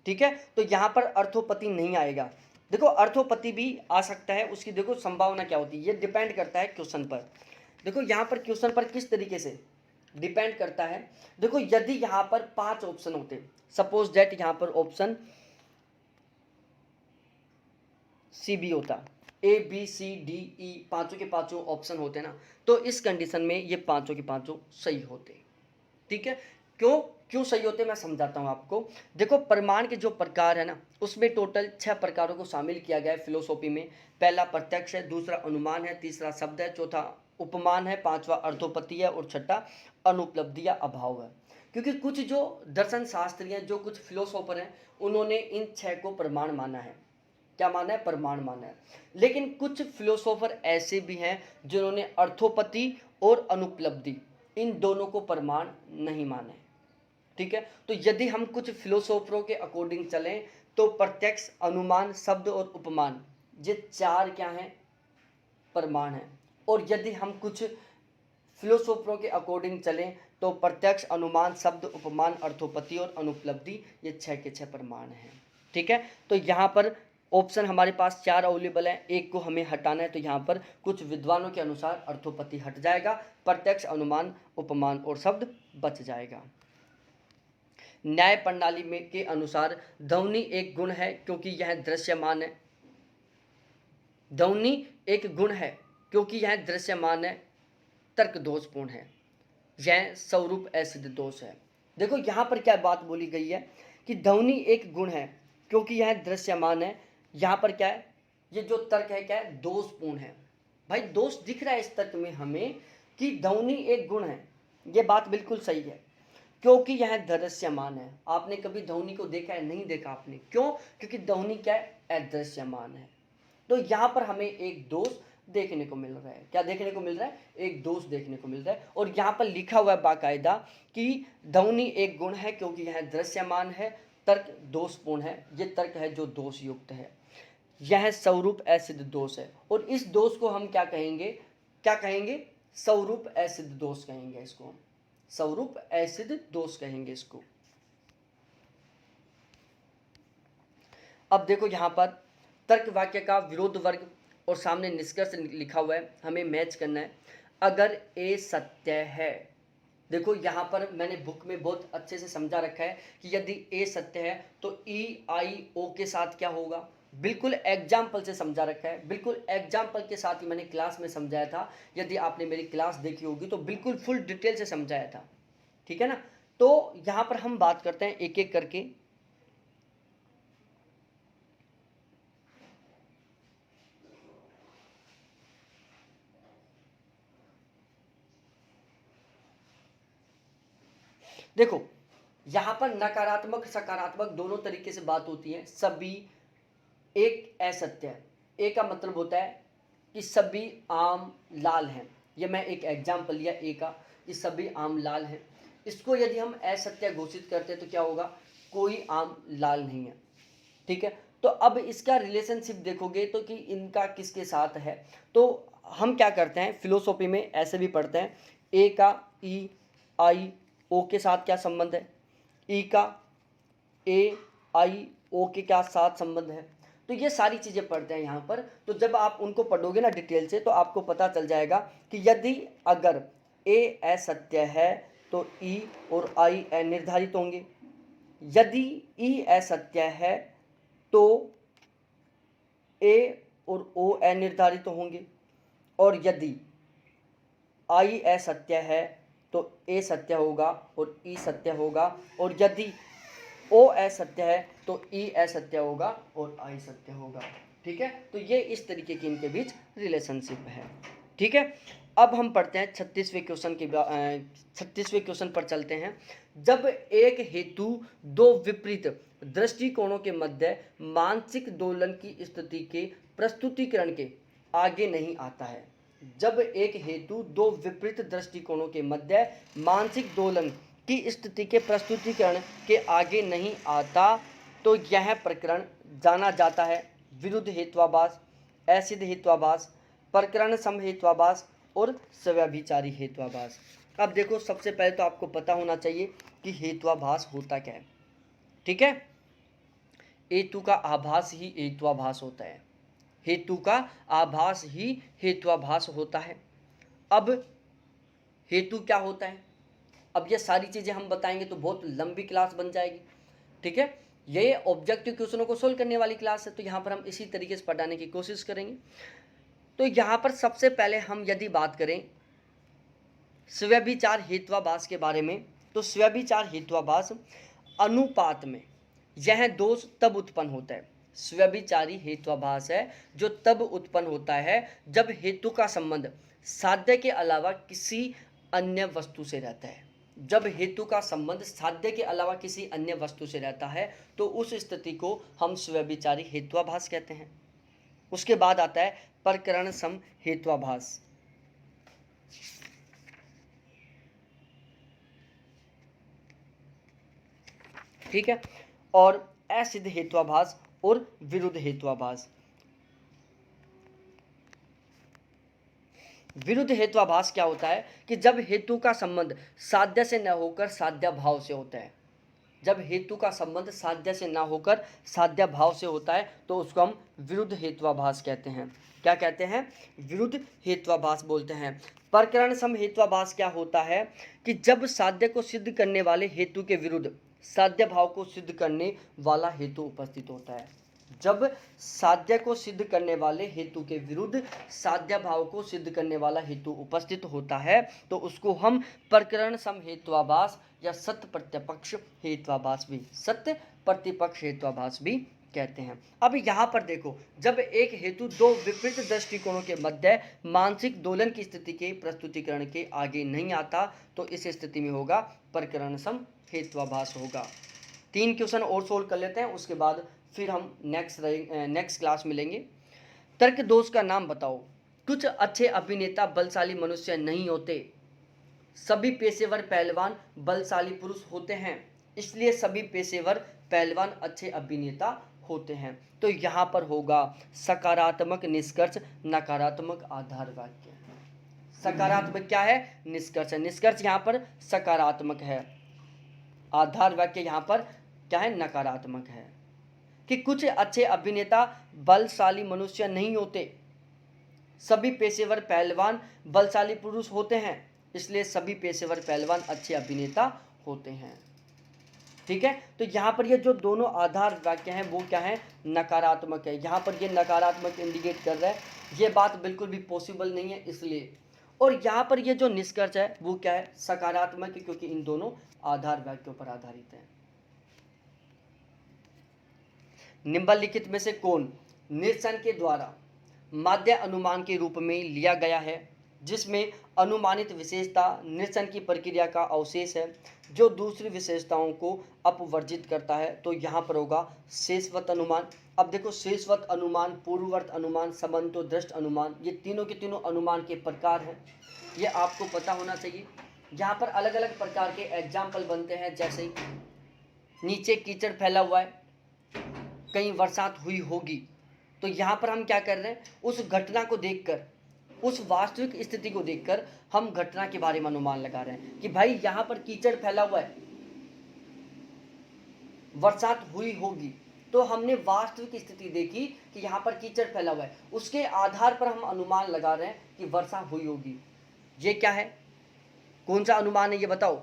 ठीक है, तो यहाँ पर अर्थोपति नहीं आएगा। देखो अर्थोपति भी आ सकता है, उसकी देखो संभावना क्या होती है, ये डिपेंड करता है क्वेश्चन पर। देखो यहाँ पर क्वेश्चन पर किस तरीके से डिपेंड करता है। देखो यदि यहाँ पर 5 ऑप्शन होते, सपोज दैट यहाँ पर ऑप्शन सी बी होता, A B C D E, पांचों के पांचों ऑप्शन होते ना, तो इस कंडीशन में ये पांचों के पांचों सही होते। ठीक है, क्यों सही होते, मैं समझाता हूँ आपको। देखो प्रमाण के जो प्रकार है ना, उसमें टोटल 6 प्रकारों को शामिल किया गया है फिलोसॉफी में। पहला प्रत्यक्ष है, दूसरा अनुमान है, तीसरा शब्द है, चौथा उपमान है, पांचवा अर्थोपति है और छठा अनुपलब्धि या अभाव है। क्योंकि कुछ जो दर्शन शास्त्री हैं, जो कुछ फिलोसोफर हैं, उन्होंने इन 6 को प्रमाण माना है। क्या माना है? प्रमाण माना है। लेकिन कुछ फिलोसोफर ऐसे भी हैं जिन्होंने अर्थोपति और अनुपलब्धि इन दोनों को प्रमाण नहीं माने। ठीक है, तो यदि हम कुछ फिलोसोफरों के अकॉर्डिंग चलें तो प्रत्यक्ष, अनुमान, शब्द और उपमान, ये 4 क्या हैं? प्रमाण हैं। और यदि हम कुछ फिलोसोफरों के अकॉर्डिंग चलें तो प्रत्यक्ष, अनुमान, शब्द, उपमान, अर्थोपति और अनुपलब्धि, ये 6 के 6 प्रमाण हैं। ठीक है, तो यहाँ पर ऑप्शन हमारे पास 4 अवेलेबल है, एक को हमें हटाना है। तो यहाँ पर कुछ विद्वानों के अनुसार अर्थोपति हट जाएगा, प्रत्यक्ष, अनुमान, उपमान और शब्द बच जाएगा। न्याय प्रणाली में के अनुसार ध्वनि एक गुण है क्योंकि यह दृश्यमान है। ध्वनि एक गुण है क्योंकि यह दृश्यमान है, तर्क दोषपूर्ण है, यह स्वरूप असिद्ध दोष है। देखो यहाँ पर क्या बात बोली गई है कि ध्वनि एक गुण है क्योंकि यह दृश्यमान है। यहाँ पर क्या है? ये जो तर्क है क्या है? दोषपूर्ण है। भाई दोष दिख रहा है इस तर्क में हमें कि ध्वनि एक गुण है, ये बात बिल्कुल सही है, क्योंकि यह दृश्यमान है। आपने कभी ध्वनि को देखा है? नहीं देखा आपने। क्यों? क्योंकि ध्वनि क्या है? अदृश्यमान है। तो यहाँ पर हमें एक दोष देखने को मिल रहा है। क्या देखने को मिल रहा है? एक दोष देखने को मिल रहा है। और यहाँ पर लिखा हुआ है बाकायदा कि ध्वनि एक गुण है क्योंकि यह दृश्यमान है, तर्क दोषपूर्ण है। ये तर्क है जो दोष युक्त है, यह स्वरूप असिद्ध दोष है। और इस दोष को हम क्या कहेंगे? क्या कहेंगे? स्वरूप असिद्ध दोष कहेंगे इसको, स्वरूप असिद्ध दोष कहेंगे इसको। अब देखो यहाँ पर तर्क वाक्य का विरोध वर्ग और सामने निष्कर्ष लिखा हुआ है, हमें मैच करना है। अगर ए सत्य है, देखो यहाँ पर मैंने बुक में बहुत अच्छे से समझा रखा है कि यदि ए सत्य है तो ई आई ओ के साथ क्या होगा, बिल्कुल एग्जाम्पल से समझा रखा है, बिल्कुल एग्जाम्पल के साथ ही मैंने क्लास में समझाया था। यदि आपने मेरी क्लास देखी होगी तो बिल्कुल फुल डिटेल से समझाया था। ठीक है ना। तो यहाँ पर हम बात करते हैं एक एक करके। देखो यहाँ पर नकारात्मक सकारात्मक दोनों तरीके से बात होती है। सभी एक असत्य है। ए का मतलब होता है कि सभी आम लाल हैं। ये मैं एक एग्जाम्पल लिया ए का, कि सभी आम लाल हैं। इसको यदि हम असत्य घोषित करते हैं तो क्या होगा, कोई आम लाल नहीं है। ठीक है, तो अब इसका रिलेशनशिप देखोगे तो कि इनका किसके साथ है। तो हम क्या करते हैं फिलोसॉफी में ऐसे भी पढ़ते हैं, ए का ई आई ओ के साथ क्या संबंध है, ई का ए आई ओ के क्या साथ संबंध है। तो ये सारी चीज़ें पढ़ते हैं यहाँ पर। तो जब आप उनको पढ़ोगे ना डिटेल से तो आपको पता चल जाएगा कि यदि अगर ए असत्य है तो ई और आई अनिर्धारित होंगे, यदि ई असत्य है तो ए और ओ अनिर्धारित होंगे, और यदि आई असत्य है तो ए सत्य होगा और ई सत्य होगा, और यदि ओ असत्य है तो ई असत्य होगा और आई सत्य होगा। ठीक है, तो ये इस तरीके की इनके बीच रिलेशनशिप है। ठीक है, अब हम पढ़ते हैं 36वें क्वेश्चन पर चलते हैं। जब एक हेतु दो विपरीत दृष्टिकोणों के मध्य मानसिक दोलन की स्थिति के प्रस्तुतिकरण के आगे नहीं आता है, जब एक हेतु दो विपरीत दृष्टिकोणों के मध्य मानसिक दोलन की स्थिति के प्रस्तुतिकरण के आगे नहीं आता, तो यह प्रकरण जाना जाता है विरुद्ध हेत्वाभास, असिद्ध हेत्वाभास, प्रकरण समहेत्वाभास और स्वव्यभिचारी हेत्वाभास। अब देखो सबसे पहले तो आपको पता होना चाहिए कि हेत्वाभास होता क्या है। ठीक है, हेतु का आभास ही हेत्वाभास होता है, हेतु का आभास ही हेत्वाभास होता है। अब हेतु क्या होता है, अब ये सारी चीज़ें हम बताएंगे तो बहुत लंबी क्लास बन जाएगी। ठीक है, ये ऑब्जेक्टिव क्वेश्चनों को सोल्व करने वाली क्लास है, तो यहाँ पर हम इसी तरीके से पढ़ाने की कोशिश करेंगे। तो यहाँ पर सबसे पहले हम यदि बात करें स्वव्यभिचार हेत्वाभास के बारे में, तो स्वव्यभिचार हेत्वाभास अनुपात में यह दोष तब उत्पन्न होता है, स्वव्यभिचारी हेत्वाभास है जो तब उत्पन्न होता है जब हेतु का संबंध साध्य के अलावा किसी अन्य वस्तु से रहता है। जब हेतु का संबंध साध्य के अलावा किसी अन्य वस्तु से रहता है तो उस स्थिति को हम स्वव्यभिचारी हेत्वाभास कहते हैं। उसके बाद आता है प्रकरण सम हेत्वाभास। ठीक है, और असिद्ध हेत्वाभास और विरुद्ध हेत्वाभास। विरुद्ध हेत्वाभास क्या होता है कि जब हेतु का संबंध साध्य से न होकर साध्य भाव से होता है, जब हेतु का संबंध साध्य से ना होकर साध्य भाव से होता है तो उसको हम विरुद्ध हेत्वाभास कहते हैं। क्या कहते हैं, विरुद्ध हेत्वाभास बोलते हैं। प्रकरण सम हेत्वाभास क्या होता है कि जब साध्य को सिद्ध करने वाले हेतु के विरुद्ध साध्य भाव को सिद्ध करने वाला हेतु उपस्थित होता है, जब साध्य को सिद्ध करने वाले हेतु के विरुद्ध साध्य भाव को सिद्ध करने वाला हेतु उपस्थित होता है तो उसको हम प्रकरण सम हेत्वाभास या सत्य प्रतिपक्ष हेत्वाभास भी, सत्य प्रतिपक्ष हेत्वाभास भी कहते हैं। अब यहाँ पर देखो, जब एक हेतु दो विपरीत दृष्टिकोणों के मध्य मानसिक दोलन की स्थिति के प्रस्तुतिकरण के आगे नहीं आता तो इस स्थिति में होगा प्रकरण सम हेत्वाभास होगा। 3 क्वेश्चन और सोल्व कर लेते हैं, उसके बाद फिर हम नेक्स्ट क्लास मिलेंगे। तर्क दोष का नाम बताओ। कुछ अच्छे अभिनेता बलशाली मनुष्य नहीं होते, सभी पेशेवर पहलवान बलशाली पुरुष होते हैं, इसलिए सभी पेशेवर पहलवान अच्छे अभिनेता होते हैं। तो यहाँ पर होगा सकारात्मक निष्कर्ष, नकारात्मक आधार वाक्य। सकारात्मक क्या है, निष्कर्ष है, निष्कर्ष यहाँ पर सकारात्मक है, आधार वाक्य यहाँ पर क्या है, नकारात्मक है। कि कुछ अच्छे अभिनेता बलशाली मनुष्य नहीं होते, सभी पेशेवर पहलवान बलशाली पुरुष होते हैं, इसलिए सभी पेशेवर पहलवान अच्छे अभिनेता होते हैं। ठीक है, तो यहाँ पर ये जो दोनों आधार वाक्य हैं वो क्या है, नकारात्मक है। यहाँ पर ये नकारात्मक इंडिकेट कर रहा है, ये बात बिल्कुल भी पॉसिबल नहीं है इसलिए, और यहाँ पर ये जो निष्कर्ष है वो क्या है, सकारात्मक है, क्योंकि इन दोनों आधार वाक्यों पर आधारित है। निम्नलिखित में से कौन निरसन के द्वारा माध्य अनुमान के रूप में लिया गया है, जिसमें अनुमानित विशेषता निरसन की प्रक्रिया का अवशेष है जो दूसरी विशेषताओं को अपवर्जित करता है? तो यहाँ पर होगा शेषवत अनुमान। अब देखो, शेषवत अनुमान, पूर्ववर्त अनुमान, संबंधोदृष्ट अनुमान, ये तीनों के तीनों अनुमान के प्रकार हैं, ये आपको पता होना चाहिए। यहाँ पर अलग अलग प्रकार के एग्जाम्पल बनते हैं, जैसे नीचे कीचड़ फैला हुआ है, कहीं बरसात हुई होगी, तो यहाँ पर हम क्या कर रहे हैं, उस घटना को देखकर, उस वास्तविक स्थिति को देखकर हम घटना के बारे में अनुमान लगा रहे हैं कि भाई यहाँ पर कीचड़ फैला हुआ है, बरसात हुई होगी। तो हमने वास्तविक स्थिति देखी कि यहाँ पर कीचड़ फैला हुआ है, उसके आधार पर हम अनुमान लगा रहे हैं कि वर्षा हुई होगी। ये क्या है, कौन सा अनुमान है ये बताओ?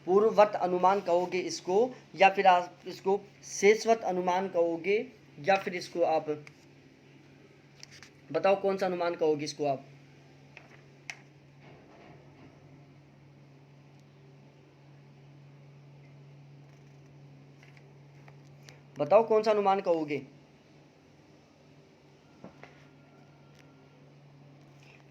पूर्ववर्त अनुमान कहोगे इसको, या फिर आप इसको शेषवत अनुमान कहोगे, या फिर इसको आप बताओ कौन सा अनुमान कहोगे इसको आप? बताओ कौन सा अनुमान कहोगे?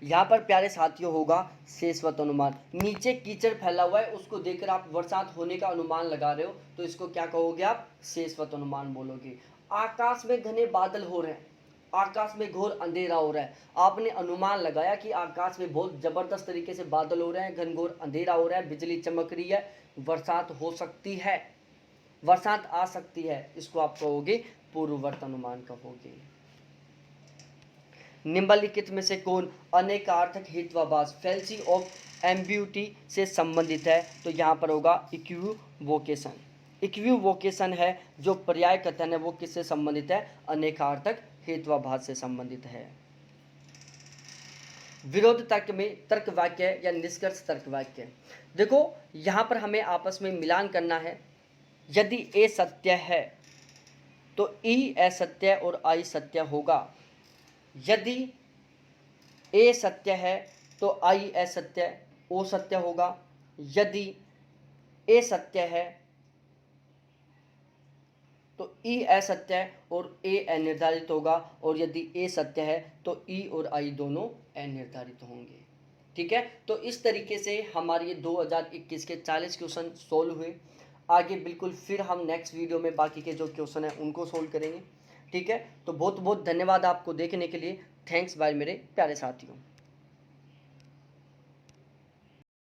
यहाँ पर प्यारे साथियों होगा शेषवत अनुमान। नीचे कीचड़ फैला हुआ है, उसको देखकर आप बरसात होने का अनुमान लगा रहे हो, तो इसको क्या कहोगे आप? शेषवत अनुमान बोलोगे। आकाश में घने बादल हो रहे हैं, आकाश में घोर अंधेरा हो रहा है, आपने अनुमान लगाया कि आकाश में बहुत जबरदस्त तरीके से बादल हो रहे हैं, घनघोर अंधेरा हो रहा है, बिजली चमक रही है, बरसात हो सकती है, बरसात आ सकती है, इसको आप कहोगे पूर्ववर्त अनुमान कहोगे। निम्नलिखित में से कौन अनेकार्थक हेत्वाभास फैल्सी ऑफ एम्बिग्यूटी से संबंधित है? तो यहाँ पर होगा इक्विवोकेशन। इक्विवोकेशन है जो पर्याय कथन है, वो किससे संबंधित है? अनेकार्थक हेत्वाभास से संबंधित है। विरोध तर्क में तर्क वाक्य या निष्कर्ष तर्क वाक्य। देखो, यहाँ पर हमें आपस में मिलान करना है। यदि ए सत्य है तो ई असत्य और आई सत्य होगा। यदि ए सत्य है तो आई असत्य, ओ सत्य होगा। यदि ए सत्य है तो ई असत्य और ए अनिर्धारित होगा, और यदि ए सत्य है तो ई और आई दोनों अनिर्धारित होंगे। ठीक है, तो इस तरीके से हमारे ये 2021 के 40 क्वेश्चन सोल्व हुए। आगे बिल्कुल फिर हम नेक्स्ट वीडियो में बाकी के जो क्वेश्चन हैं उनको सोल्व करेंगे। ठीक है, तो बहुत बहुत धन्यवाद आपको देखने के लिए। थैंक्स बाय मेरे प्यारे साथियों।